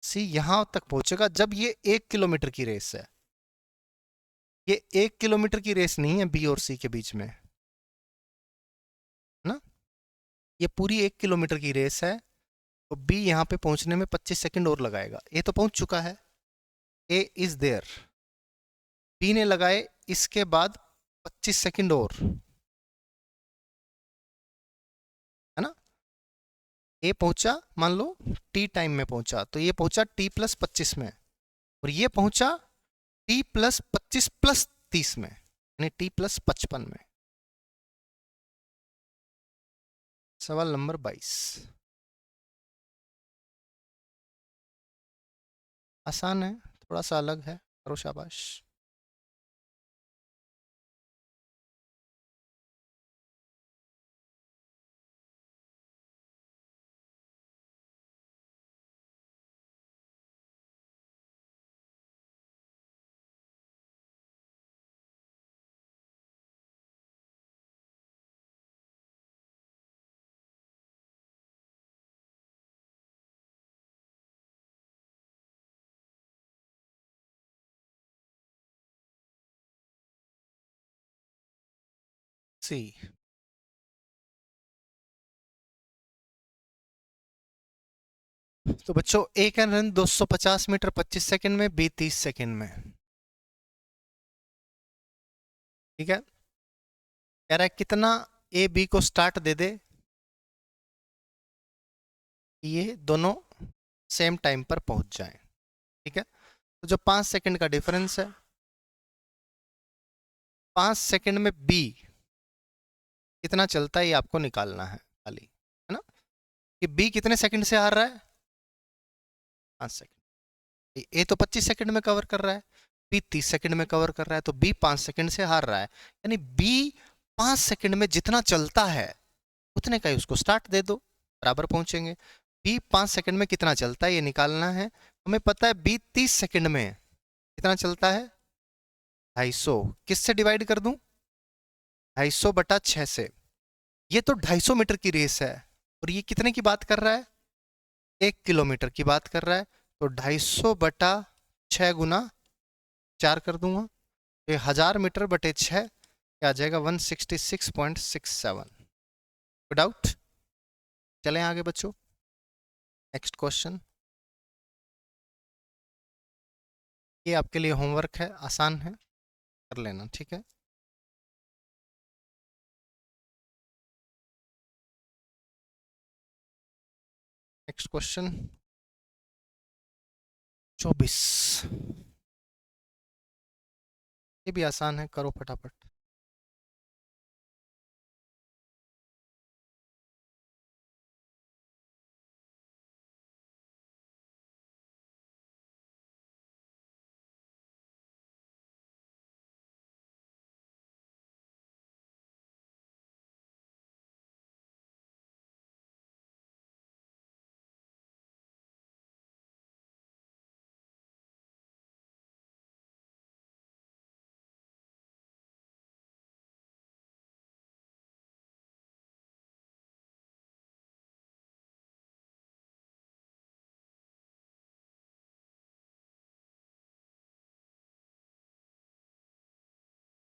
सी यहां तक पहुंचेगा जब ये 1 किलोमीटर की रेस है। ये 1 किलोमीटर की रेस नहीं है बी और सी के बीच में, ना। ये पूरी 1 किलोमीटर की रेस है, तो बी यहाँ पे पहुंचने में 25 सेकंड और लगाएगा। ए तो पहुंच चुका है, ए इज देयर। बी ने लगाए इसके बाद 25 सेकंड और, है ना। ए पहुंचा मान लो टी टाइम में पहुंचा, तो ये पहुंचा टी प्लस 25 में, और ये पहुंचा टी प्लस 25 प्लस 30 में, यानी टी प्लस 55 में। सवाल नंबर 22 आसान है, थोड़ा सा अलग है, करो शाबाश। सी, तो बच्चों ए का रन 250 मीटर 25 सेकंड में, बी 30 सेकंड में। ठीक है, कह रहा है कितना ए बी को स्टार्ट दे दे, ये दोनों सेम टाइम पर पहुंच जाएं। ठीक है, तो जो 5 सेकंड का डिफरेंस है, 5 सेकंड में बी कितना चलता है ये आपको निकालना है खाली, है ना, कि बी कितने सेकंड से हार रहा है, 5 सेकंड। ए तो 25 सेकंड में कवर कर रहा है, बी 30 सेकंड में कवर कर रहा है, तो बी 5 सेकंड से हार रहा है, यानी बी 5 सेकंड में जितना चलता है उतने का ही उसको स्टार्ट दे दो, बराबर पहुंचेंगे। बी 5 सेकंड में कितना चलता है ये निकालना है, हमें पता है बी 30 सेकंड में कितना चलता है, 250। किससे डिवाइड कर दूं, 250/6 से। ये तो 250 मीटर की रेस है, और ये कितने की बात कर रहा है, 1 किलोमीटर की बात कर रहा है, तो 250/6 गुना 4 कर दूंगा, तो ये 1000 मीटर/6 क्या आ जाएगा, 166.67। डाउट? चलें आगे बच्चों, नेक्स्ट क्वेश्चन। ये आपके लिए होमवर्क है, आसान है, कर लेना, ठीक है। नेक्स्ट क्वेश्चन 24, ये भी आसान है, करो फटाफट।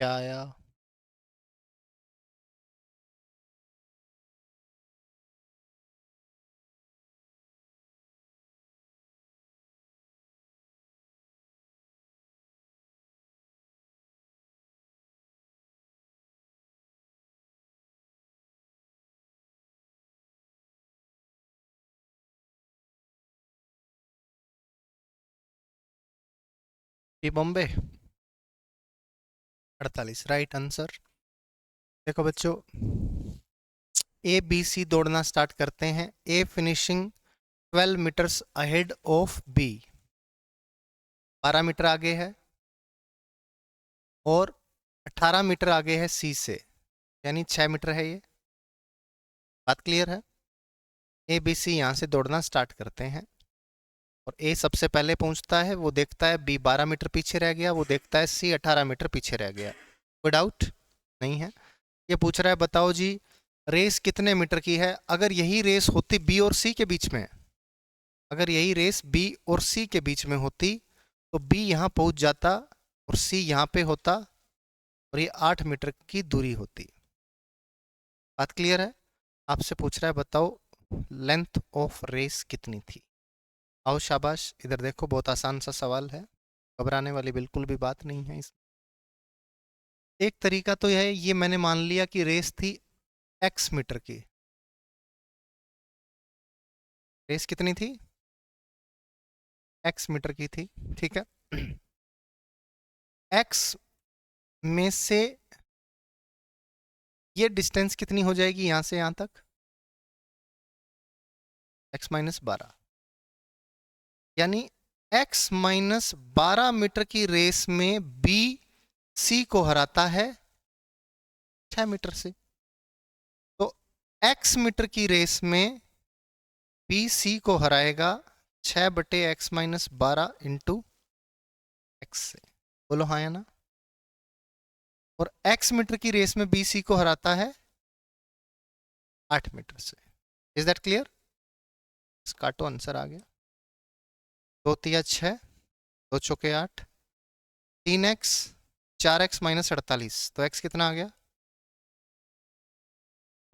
क्या आया? B Bombay 48 right answer. देखो बच्चों, ए बी सी दौड़ना स्टार्ट करते हैं। A finishing 12 metres ahead of B, 12 metre आगे है, और 18 मीटर आगे है सी से, यानी 6 मीटर है ये। बात क्लियर है? ए बी सी यहाँ से दौड़ना स्टार्ट करते हैं, और ए सबसे पहले पहुंचता है, वो देखता है बी 12 मीटर पीछे रह गया, वो देखता है सी 18 मीटर पीछे रह गया। कोई डाउट नहीं है? ये पूछ रहा है बताओ जी रेस कितने मीटर की है। अगर यही रेस होती बी और सी के बीच में, अगर यही रेस बी और सी के बीच में होती, तो बी यहाँ पहुंच जाता और सी यहाँ पे होता, और ये 8 मीटर की दूरी होती। बात क्लियर है? आपसे पूछ रहा है बताओ लेंथ ऑफ रेस कितनी थी। आओ शाबाश, इधर देखो, बहुत आसान सा सवाल है, घबराने वाली बिल्कुल भी बात नहीं है इसमें। एक तरीका तो यह है, ये मैंने मान लिया कि रेस थी x मीटर की। रेस कितनी थी? x मीटर की थी, ठीक है। x में से ये डिस्टेंस कितनी हो जाएगी यहां से यहां तक? x माइनस 12, यानी x माइनस 12 मीटर की रेस में b c को हराता है 6 मीटर से। तो x मीटर की रेस में बी सी को हराएगा 6/x-12 इंटू एक्स से। बोलो हाँ या ना? और x मीटर की रेस में बी सी को हराता है 8 मीटर से। Is that clear? काटो, आंसर आ गया। 2 तिया 6, 2 चौके 8, 3x, 4x-48, तो x कितना आ गया?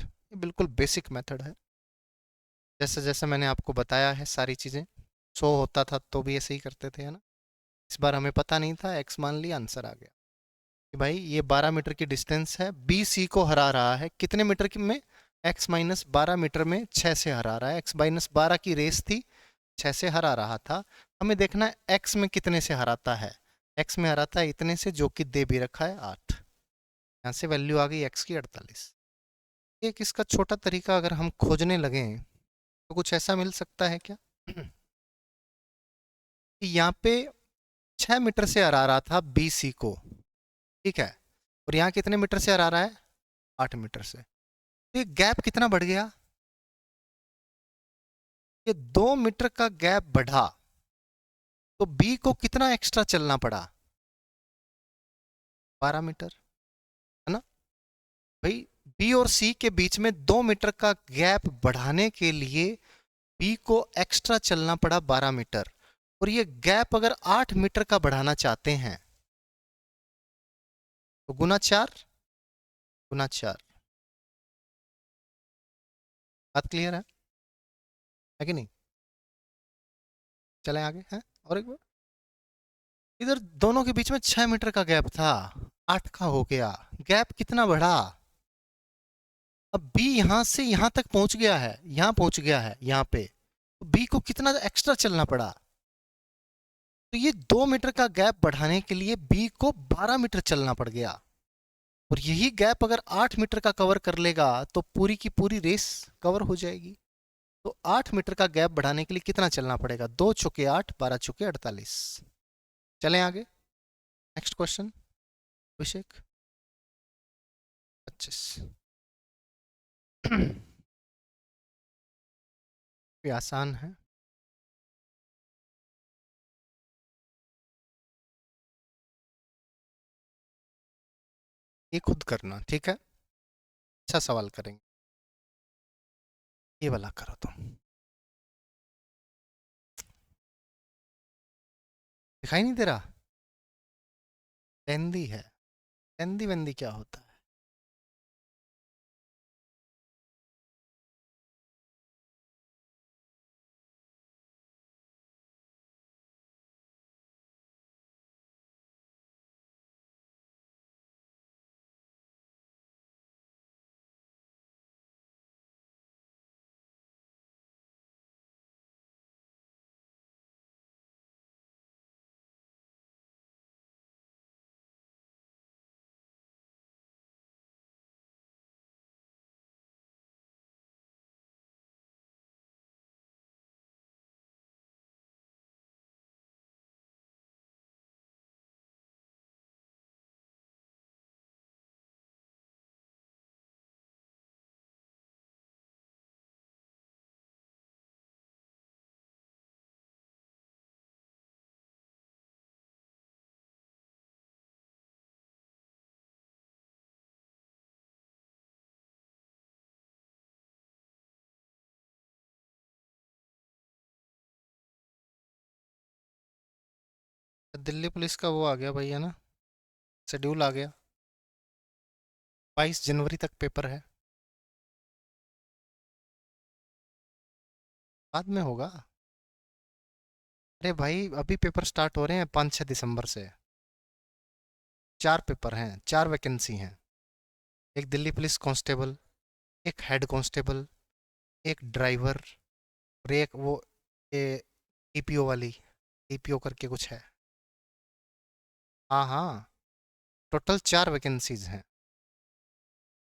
ये बिल्कुल बेसिक मेथड है, जैसे जैसे मैंने आपको बताया है सारी चीज़ें। 100 होता था तो भी ऐसे ही करते थे, है ना। इस बार हमें पता नहीं था, x मान लिया, आंसर आ गया कि भाई ये 12 मीटर की डिस्टेंस है, बी सी को हरा रहा है कितने मीटर की में? x माइनस 12 मीटर में 6 से हरा रहा है। x माइनस 12 की रेस थी, 6 से हरा रहा था। हमें देखना है x में कितने से हराता है। x में हराता है इतने से, जो कि दे भी रखा है 8। यहाँ से वैल्यू आ गई x की 48। एक इसका छोटा तरीका अगर हम खोजने लगें तो कुछ ऐसा मिल सकता है क्या कि यहाँ पे 6 मीटर से हरा रहा था बी सी को, ठीक है, और यहाँ कितने मीटर से हरा रहा है? 8 मीटर से। ये गैप कितना बढ़ गया? ये 2 मीटर का गैप बढ़ा, तो बी को कितना एक्स्ट्रा चलना पड़ा? 12 मीटर, है ना भाई। बी और सी के बीच में 2 मीटर का गैप बढ़ाने के लिए बी को एक्स्ट्रा चलना पड़ा 12 मीटर, और ये गैप अगर 8 मीटर का बढ़ाना चाहते हैं तो गुना 4, गुना 4। बात क्लियर है कि नहीं? चलें आगे, है और एक बार। इधर दोनों के बीच में 6 मीटर का गैप था, 8 का हो गया। गैप कितना बढ़ा? अब बी यहां से यहां तक पहुंच गया है, यहां पहुंच गया है यहां पे, तो बी को कितना एक्स्ट्रा चलना पड़ा? तो ये 2 मीटर का गैप बढ़ाने के लिए बी को 12 मीटर चलना पड़ गया, और यही गैप अगर 8 मीटर का कवर कर लेगा तो पूरी की पूरी रेस कवर हो जाएगी। तो 8 मीटर का गैप बढ़ाने के लिए कितना चलना पड़ेगा? 2 चौके 8, 12 चौके 48। चलें आगे, नेक्स्ट क्वेश्चन। अभिषेक 25। ये आसान है। ये खुद करना, ठीक है। अच्छा सवाल करेंगे, ये वाला करो तुम। दिखाई नहीं दे रहा? लेंदी है। लेंदी वेंदी क्या होता है? दिल्ली पुलिस का वो आ गया भाई, है ना, शेड्यूल आ गया। 22 जनवरी तक पेपर है, बाद में होगा। अरे भाई अभी पेपर स्टार्ट हो रहे हैं 5-6 दिसंबर से। 4 पेपर हैं, 4 वैकेंसी हैं। एक दिल्ली पुलिस कांस्टेबल, एक हेड कांस्टेबल, एक ड्राइवर, और एक वो ये टीपीओ वाली, टीपीओ करके कुछ है। हाँ हाँ, टोटल 4 वैकेंसीज हैं।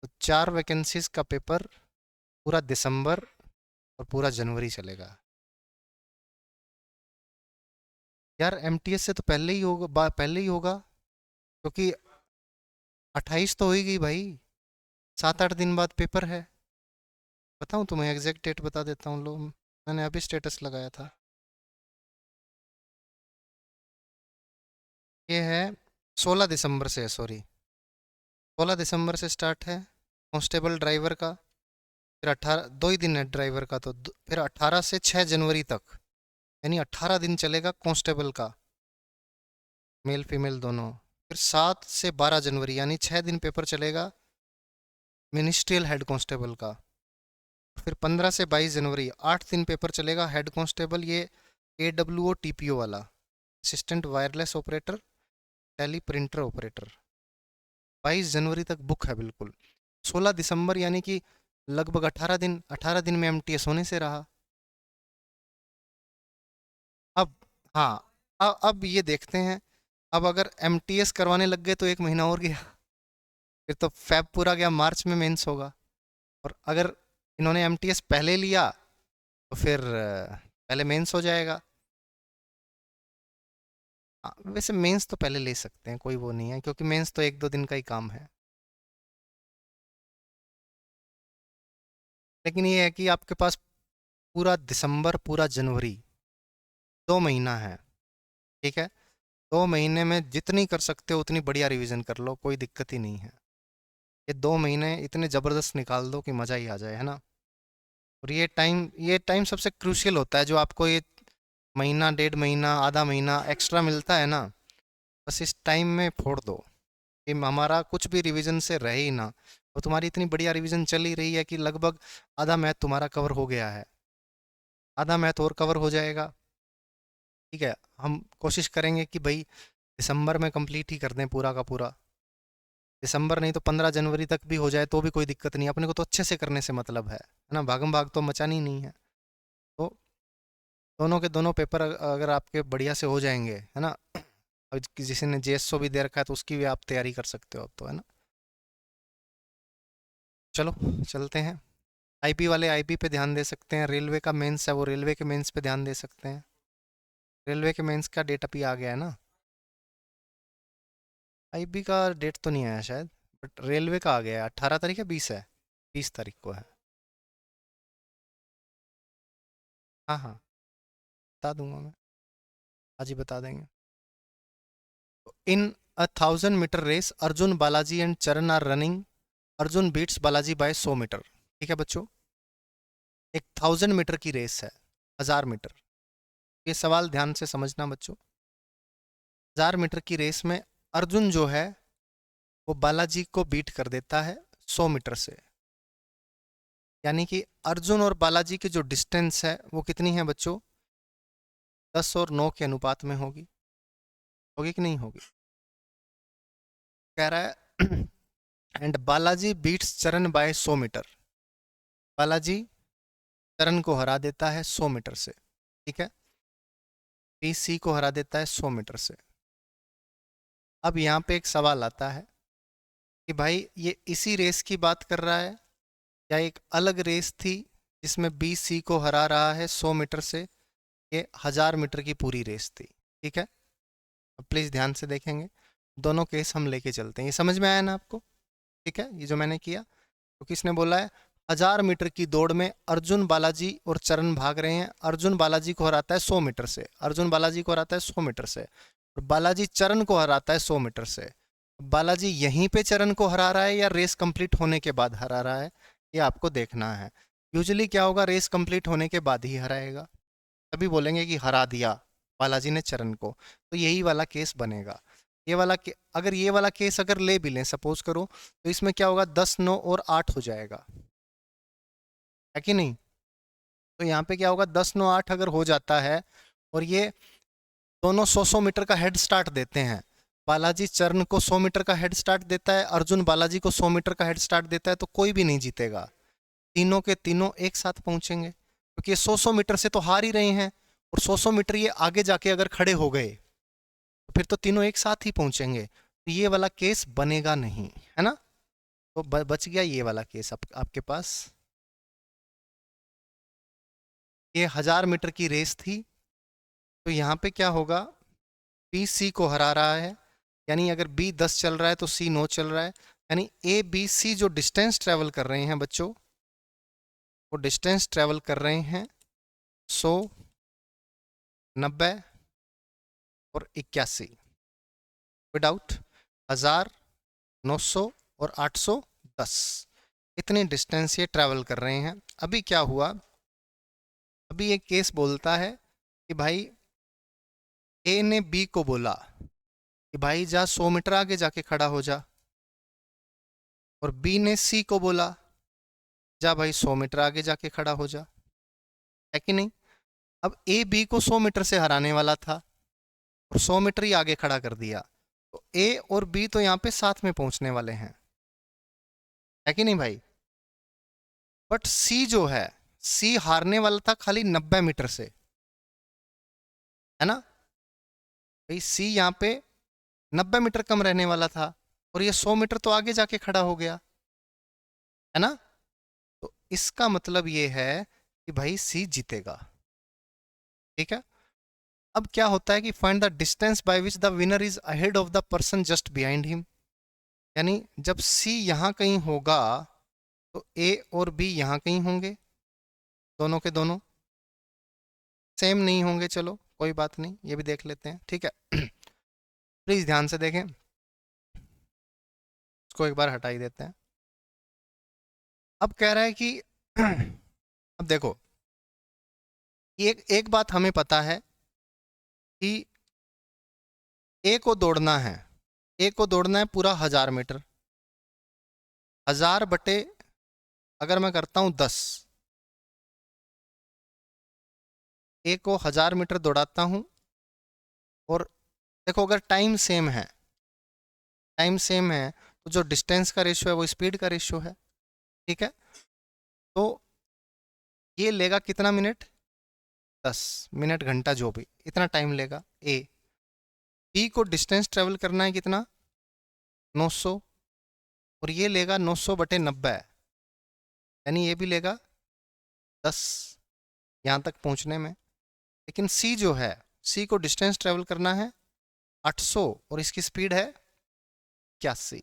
तो 4 वैकेंसीज का पेपर पूरा दिसंबर और पूरा जनवरी चलेगा। यार एमटीएस से तो पहले ही होगा, पहले ही होगा, क्योंकि 28 तो हो ही गई भाई, 7-8 दिन बाद पेपर है। बताऊँ तुम्हें एग्जैक्ट डेट बता देता हूँ, लो मैंने अभी स्टेटस लगाया था। ये है 16 दिसंबर से है, सॉरी 16 दिसंबर से स्टार्ट है कांस्टेबल ड्राइवर का। फिर 18, 2 ही दिन है ड्राइवर का, तो फिर 18 से 6 जनवरी तक, यानी 18 दिन चलेगा कांस्टेबल का, मेल फीमेल दोनों। फिर 7 से 12 जनवरी यानी 6 दिन पेपर चलेगा मिनिस्ट्रियल हेड कांस्टेबल का। फिर 15 से 22 जनवरी 8 दिन पेपर चलेगा हेड कांस्टेबल, ये AWO TPO वाला, assistant wireless operator, teleprinter operator. 22 जनवरी तक बुक है बिल्कुल। 16 दिसंबर यानी कि लगभग 18 दिन में MTS होने से रहा। अब हाँ, अब ये देखते हैं, अब अगर MTS करवाने लग गए तो 1 महीना और गया, फिर तो फेब पूरा गया, मार्च में मेंस होगा। और अगर इन्होंने MTS पहले लिया तो फिर पहले मेंस हो जाएगा। हाँ, वैसे मेंस तो पहले ले सकते हैं, कोई वो नहीं है, क्योंकि मेंस तो 1-2 दिन का ही काम है। लेकिन ये है कि आपके पास पूरा दिसंबर पूरा जनवरी 2 महीना है, ठीक है। 2 महीने में जितनी कर सकते हो उतनी बढ़िया रिवीजन कर लो, कोई दिक्कत ही नहीं है। ये 2 महीने इतने ज़बरदस्त निकाल दो कि मज़ा ही आ जाए, है ना। और ये टाइम सबसे क्रूशियल होता है, जो आपको ये महीना 1.5 महीना आधा महीना एक्स्ट्रा मिलता है ना, बस इस टाइम में फोड़ दो कि हमारा कुछ भी रिवीजन से रहे ही ना। और तुम्हारी इतनी बढ़िया रिवीजन चल ही रही है कि लगभग आधा मैथ तुम्हारा कवर हो गया है, आधा मैथ और कवर हो जाएगा, ठीक है। हम कोशिश करेंगे कि भाई दिसंबर में कंप्लीट ही कर दें पूरा का पूरा। दिसंबर नहीं तो 15 जनवरी तक भी हो जाए तो भी कोई दिक्कत नहीं, अपने को तो अच्छे से करने से मतलब है ना, भागम भाग तो मचानी नहीं है। तो दोनों के दोनों पेपर अगर आपके बढ़िया से हो जाएंगे, है ना, और किसी ने JSO भी दे रखा है तो उसकी भी आप तैयारी कर सकते हो अब तो, है ना। चलो चलते हैं। आईपी वाले आईपी पे ध्यान दे सकते हैं, रेलवे का मेंस है वो रेलवे के मेंस पे ध्यान दे सकते हैं। रेलवे के मेंस का डेट अभी आ गया है ना। आईपी का डेट तो नहीं आया शायद, बट रेलवे का आ गया है। 18 तारीख है, 20 है, 20 तारीख को है। हाँ हाँ, बता दूंगा मैं, आज ही बता देंगे। In a 1000 metre race Arjun Balaji and Charan are running, Arjun beats Balaji by 100 metre. ठीक है बच्चों, एक 1000 मीटर की रेस है, 1000 मीटर। ये सवाल ध्यान से समझना बच्चों। 1000 मीटर की रेस में अर्जुन जो है वो बालाजी को बीट कर देता है 100 मीटर से। यानी कि अर्जुन और बालाजी की जो डिस्टेंस है वो कितनी है बच्चों, 10 और 9 के अनुपात में होगी। होगी कि नहीं होगी। कह रहा है एंड बालाजी बीट्स चरण बाय 100 मीटर। बालाजी चरण को हरा देता है 100 मीटर से, ठीक है। PC को हरा देता है 100 मीटर से। अब यहाँ पे एक सवाल आता है कि भाई ये इसी रेस की बात कर रहा है या एक अलग रेस थी जिसमें BC को हरा रहा है 100 मीटर से। ये 1000 मीटर की पूरी रेस थी, ठीक है। अब प्लीज़ ध्यान से देखेंगे, दोनों केस हम लेके चलते हैं। ये समझ में आया ना आपको, ठीक है, ये जो मैंने किया। तो किसने बोला है 1000 मीटर की दौड़ में अर्जुन बालाजी और चरण भाग रहे हैं। अर्जुन बालाजी को हराता है 100 मीटर से, अर्जुन बालाजी को हराता है 100 मीटर से, और बालाजी चरण को हराता है 100 मीटर से। बालाजी यहीं पे चरण को हरा रहा है या रेस कंप्लीट होने के बाद हरा रहा है, ये आपको देखना है। यूजुअली क्या होगा, रेस कंप्लीट होने के बाद ही हराएगा, तभी बोलेंगे कि हरा दिया, बालाजी ने चरण को, तो यही वाला केस बनेगा। ये वाला अगर ये वाला केस अगर ले भी लें सपोज करो, तो इसमें क्या होगा, 10, 9 और 8 हो जाएगा, है कि नहीं। तो यहाँ पे क्या होगा, 10, 9, 8 अगर हो जाता है और ये दोनों 100-100 मीटर का हेड स्टार्ट देते हैं, बालाजी चरण को 100 मीटर का हेड स्टार्ट देता है, अर्जुन बालाजी को 100 मीटर का हेड स्टार्ट देता है, तो कोई भी नहीं जीतेगा, तीनों के तीनों एक साथ पहुंचेंगे, क्योंकि ये 100-100 मीटर से तो हार ही रहे हैं, और 100-100 मीटर ये आगे जाके अगर खड़े हो गए तो फिर तो तीनों एक साथ ही पहुंचेंगे, तो ये वाला केस बनेगा नहीं, है ना। तो बच गया ये वाला केस आपके पास। ये 1000 मीटर की रेस थी, तो यहाँ पे क्या होगा, बी सी को हरा रहा है, यानी अगर बी 10 चल रहा है तो सी 9 चल रहा है, यानी ए बी सी जो डिस्टेंस ट्रेवल कर रहे हैं बच्चों, वो डिस्टेंस ट्रेवल कर रहे हैं 100, 90 और 81, विदाउट 1000, 900 और 810, इतने डिस्टेंस ये ट्रैवल कर रहे हैं। अभी क्या हुआ, अभी एक केस बोलता है कि भाई ए ने बी को बोला कि भाई जा 100 मीटर आगे जाके खड़ा हो जा, और बी ने सी को बोला जा भाई 100 मीटर आगे जाके खड़ा हो जा, है कि नहीं। अब ए बी को 100 मीटर से हराने वाला था और 100 मीटर ही आगे खड़ा कर दिया, तो ए और बी तो यहाँ पे साथ में पहुंचने वाले हैं, है कि नहीं भाई। बट सी जो है, सी हारने वाला था खाली 90 मीटर से, है ना भाई। सी यहाँ पे 90 मीटर कम रहने वाला था, और ये 100 मीटर तो आगे जाके खड़ा हो गया, है ना। तो इसका मतलब ये है कि भाई सी जीतेगा, ठीक है। अब क्या होता है कि find the distance by which the winner is ahead of the person just behind him, यानी जब सी यहाँ कहीं होगा तो ए और बी यहाँ कहीं होंगे, दोनों के दोनों सेम नहीं होंगे, चलो कोई बात नहीं, ये भी देख लेते हैं, ठीक है। प्लीज ध्यान से देखें, इसको एक बार हटा ही देते हैं। अब कह रहा है कि अब देखो, एक एक बात हमें पता है कि ए को दौड़ना है, ए को दौड़ना है पूरा 1000 मीटर, 1000 बटे अगर मैं करता हूं 10, ए को 1000 मीटर दौड़ाता हूं, और देखो अगर टाइम सेम है, टाइम सेम है, तो जो डिस्टेंस का रेशियो है वो स्पीड का रेशियो है, ठीक है। तो ये लेगा कितना मिनट, 10 मिनट, घंटा, जो भी, इतना टाइम लेगा ए। बी को डिस्टेंस ट्रेवल करना है कितना, 900, और ये लेगा 900 बटे 90, यानी ये भी लेगा 10 यहाँ तक पहुँचने में। लेकिन सी जो है, सी को डिस्टेंस ट्रेवल करना है 800, और इसकी स्पीड है 81,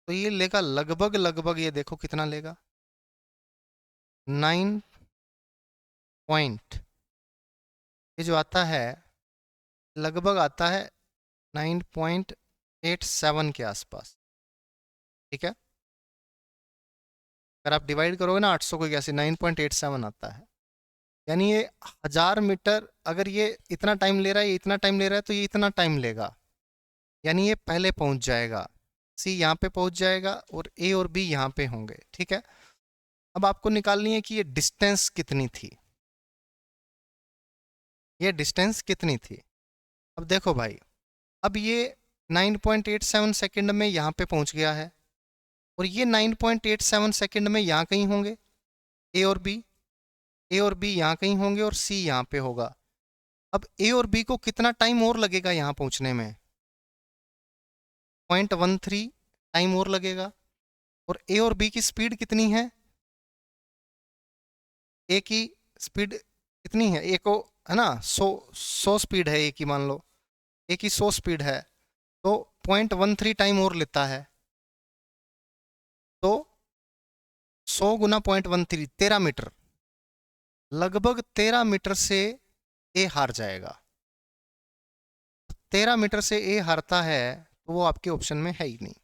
तो ये लेगा लगभग लगभग, ये देखो कितना लेगा, 9 पॉइंट, ये जो आता है लगभग आता है 9.87 के आसपास, ठीक है। अगर आप डिवाइड करोगे ना 800 को, कैसे 9.87 आता है, यानी ये 1000 मीटर अगर ये इतना टाइम ले रहा है, ये इतना टाइम ले रहा है, तो ये इतना टाइम लेगा, यानी ये पहले पहुंच जाएगा, सी यहाँ पे पहुंच जाएगा और ए और बी यहाँ पे होंगे, ठीक है। अब आपको निकालनी है कि ये डिस्टेंस कितनी थी, ये डिस्टेंस कितनी थी। अब देखो भाई, अब ये 9.87 सेकंड में यहाँ पे पहुंच गया है, और ये 9.87 सेकंड में यहाँ कहीं होंगे ए और बी, ए और बी यहाँ कहीं होंगे, और सी यहाँ पे होगा। अब ए और बी को कितना टाइम और लगेगा यहाँ पहुंचने में, 0.13 टाइम और लगेगा, और ए और बी की स्पीड कितनी है, ए की स्पीड कितनी है, ए को, है ना, 100 स्पीड है ए की, मान लो ए की 100 स्पीड है, तो 0.13 टाइम और लेता है, तो 100 गुना 0.13, 13 मीटर, लगभग 13 मीटर से ए हार जाएगा। 13 मीटर से ए हारता है, तो वो आपके ऑप्शन में है ही नहीं,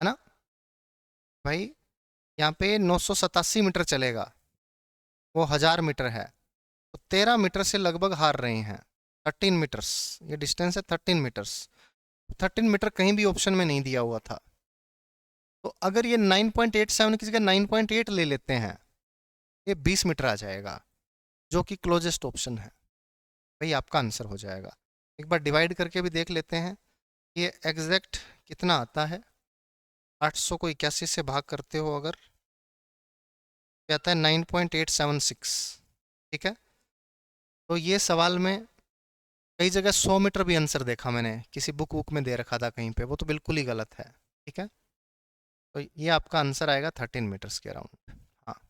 है ना भाई। यहाँ पे 987 मीटर चलेगा, वो 1000 मीटर है, तो 13 मीटर से लगभग हार रहे हैं। 13 मीटर्स, ये डिस्टेंस है 13 मीटर्स। 13 मीटर कहीं भी ऑप्शन में नहीं दिया हुआ था। तो अगर ये 9.87 की जगह 9.8 ले लेते हैं, ये 20 मीटर आ जाएगा, जो कि क्लोजेस्ट ऑप्शन है। वही आपका आंसर हो जाएगा। एक बार डिवाइड करके भी देख लेते हैं, ये एग्जैक्ट कितना आता है। 800 को 81 से भाग करते हो अगर, क्या आता है 9.876। ठीक है, तो ये सवाल में कई जगह 100 मीटर भी आंसर देखा मैंने, किसी बुक वुक में दे रखा था कहीं पे, वो तो बिल्कुल ही गलत है। ठीक है, तो ये आपका आंसर आएगा 13 मीटर्स के अराउंड। हाँ,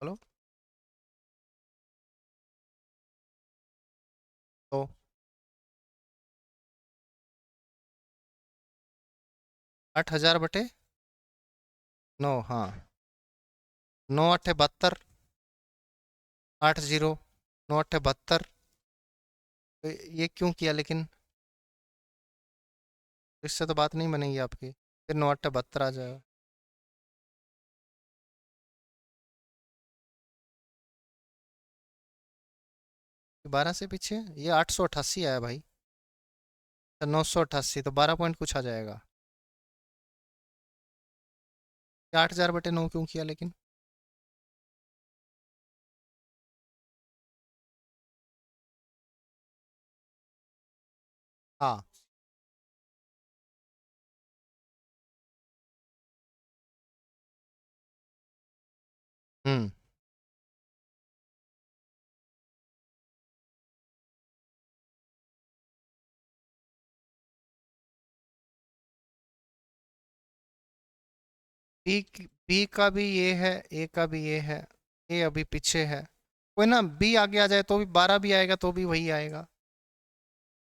बोलो। तो 8,000 बटे 9, हाँ, 9 8 72, 80, 9 8 72। तो ये क्यों किया लेकिन, इससे तो बात नहीं बनेगी आपकी, फिर 9 8 72 आ जाएगा। 12 से पीछे ये 888 आया भाई। 988, तो 12 पॉइंट कुछ आ जाएगा। 8,000 बटे 9 क्यों किया लेकिन। हाँ। हम्म। बी, बी का भी ये है, ए का भी ये है। ए अभी पीछे है, कोई ना, बी आगे आ जाए तो भी 12 भी आएगा तो भी वही आएगा।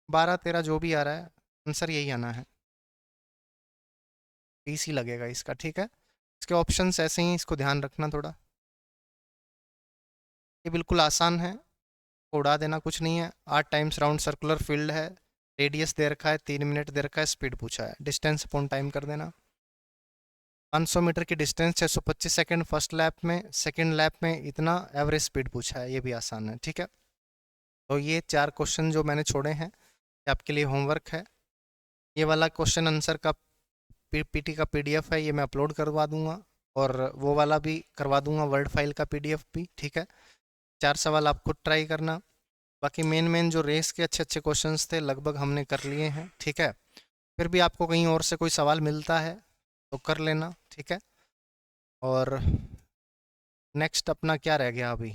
12 13 जो भी आ रहा है, आंसर यही आना है। बी सी लगेगा इसका। ठीक है, इसके ऑप्शंस ऐसे ही, इसको ध्यान रखना थोड़ा। ये बिल्कुल आसान है, उड़ा देना, कुछ नहीं है। 8 टाइम्स राउंड सर्कुलर फील्ड है, रेडियस दे रखा है, 3 मिनट दे रखा है, स्पीड पूछा है, डिस्टेंस अपॉन टाइम कर देना। 500 मीटर की डिस्टेंस 625 सेकंड फर्स्ट लैप में, सेकंड लैप में इतना एवरेज स्पीड पूछा है, ये भी आसान है। ठीक है, तो ये 4 क्वेश्चन जो मैंने छोड़े हैं, ये आपके लिए होमवर्क है। ये वाला क्वेश्चन आंसर का पीटी का पीडीएफ है, ये मैं अपलोड करवा दूंगा, और वो वाला भी करवा दूंगा, वर्ड फाइल का पीडीएफ भी। ठीक है, 4 सवाल आप खुद ट्राई करना। बाकी मेन मेन जो रेस के अच्छे अच्छे क्वेश्चंस थे लगभग हमने कर लिए हैं। ठीक है, फिर भी आपको कहीं और से कोई सवाल मिलता है तो कर लेना। ठीक है, और नेक्स्ट अपना क्या रह गया अभी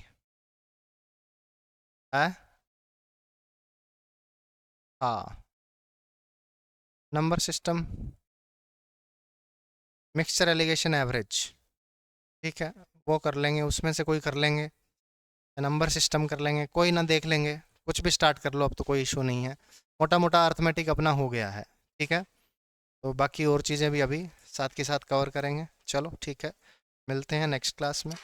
है। हाँ, number system, mixture allegation average. ठीक है, वो कर लेंगे, उसमें से कोई कर लेंगे। नंबर सिस्टम कर लेंगे, कोई ना, देख लेंगे। कुछ भी स्टार्ट कर लो, अब तो कोई इशू नहीं है। मोटा मोटा अर्थमेटिक अपना हो गया है। ठीक है, तो बाकी और चीज़ें भी अभी साथ के साथ कवर करेंगे। चलो ठीक है, मिलते हैं नेक्स्ट क्लास में।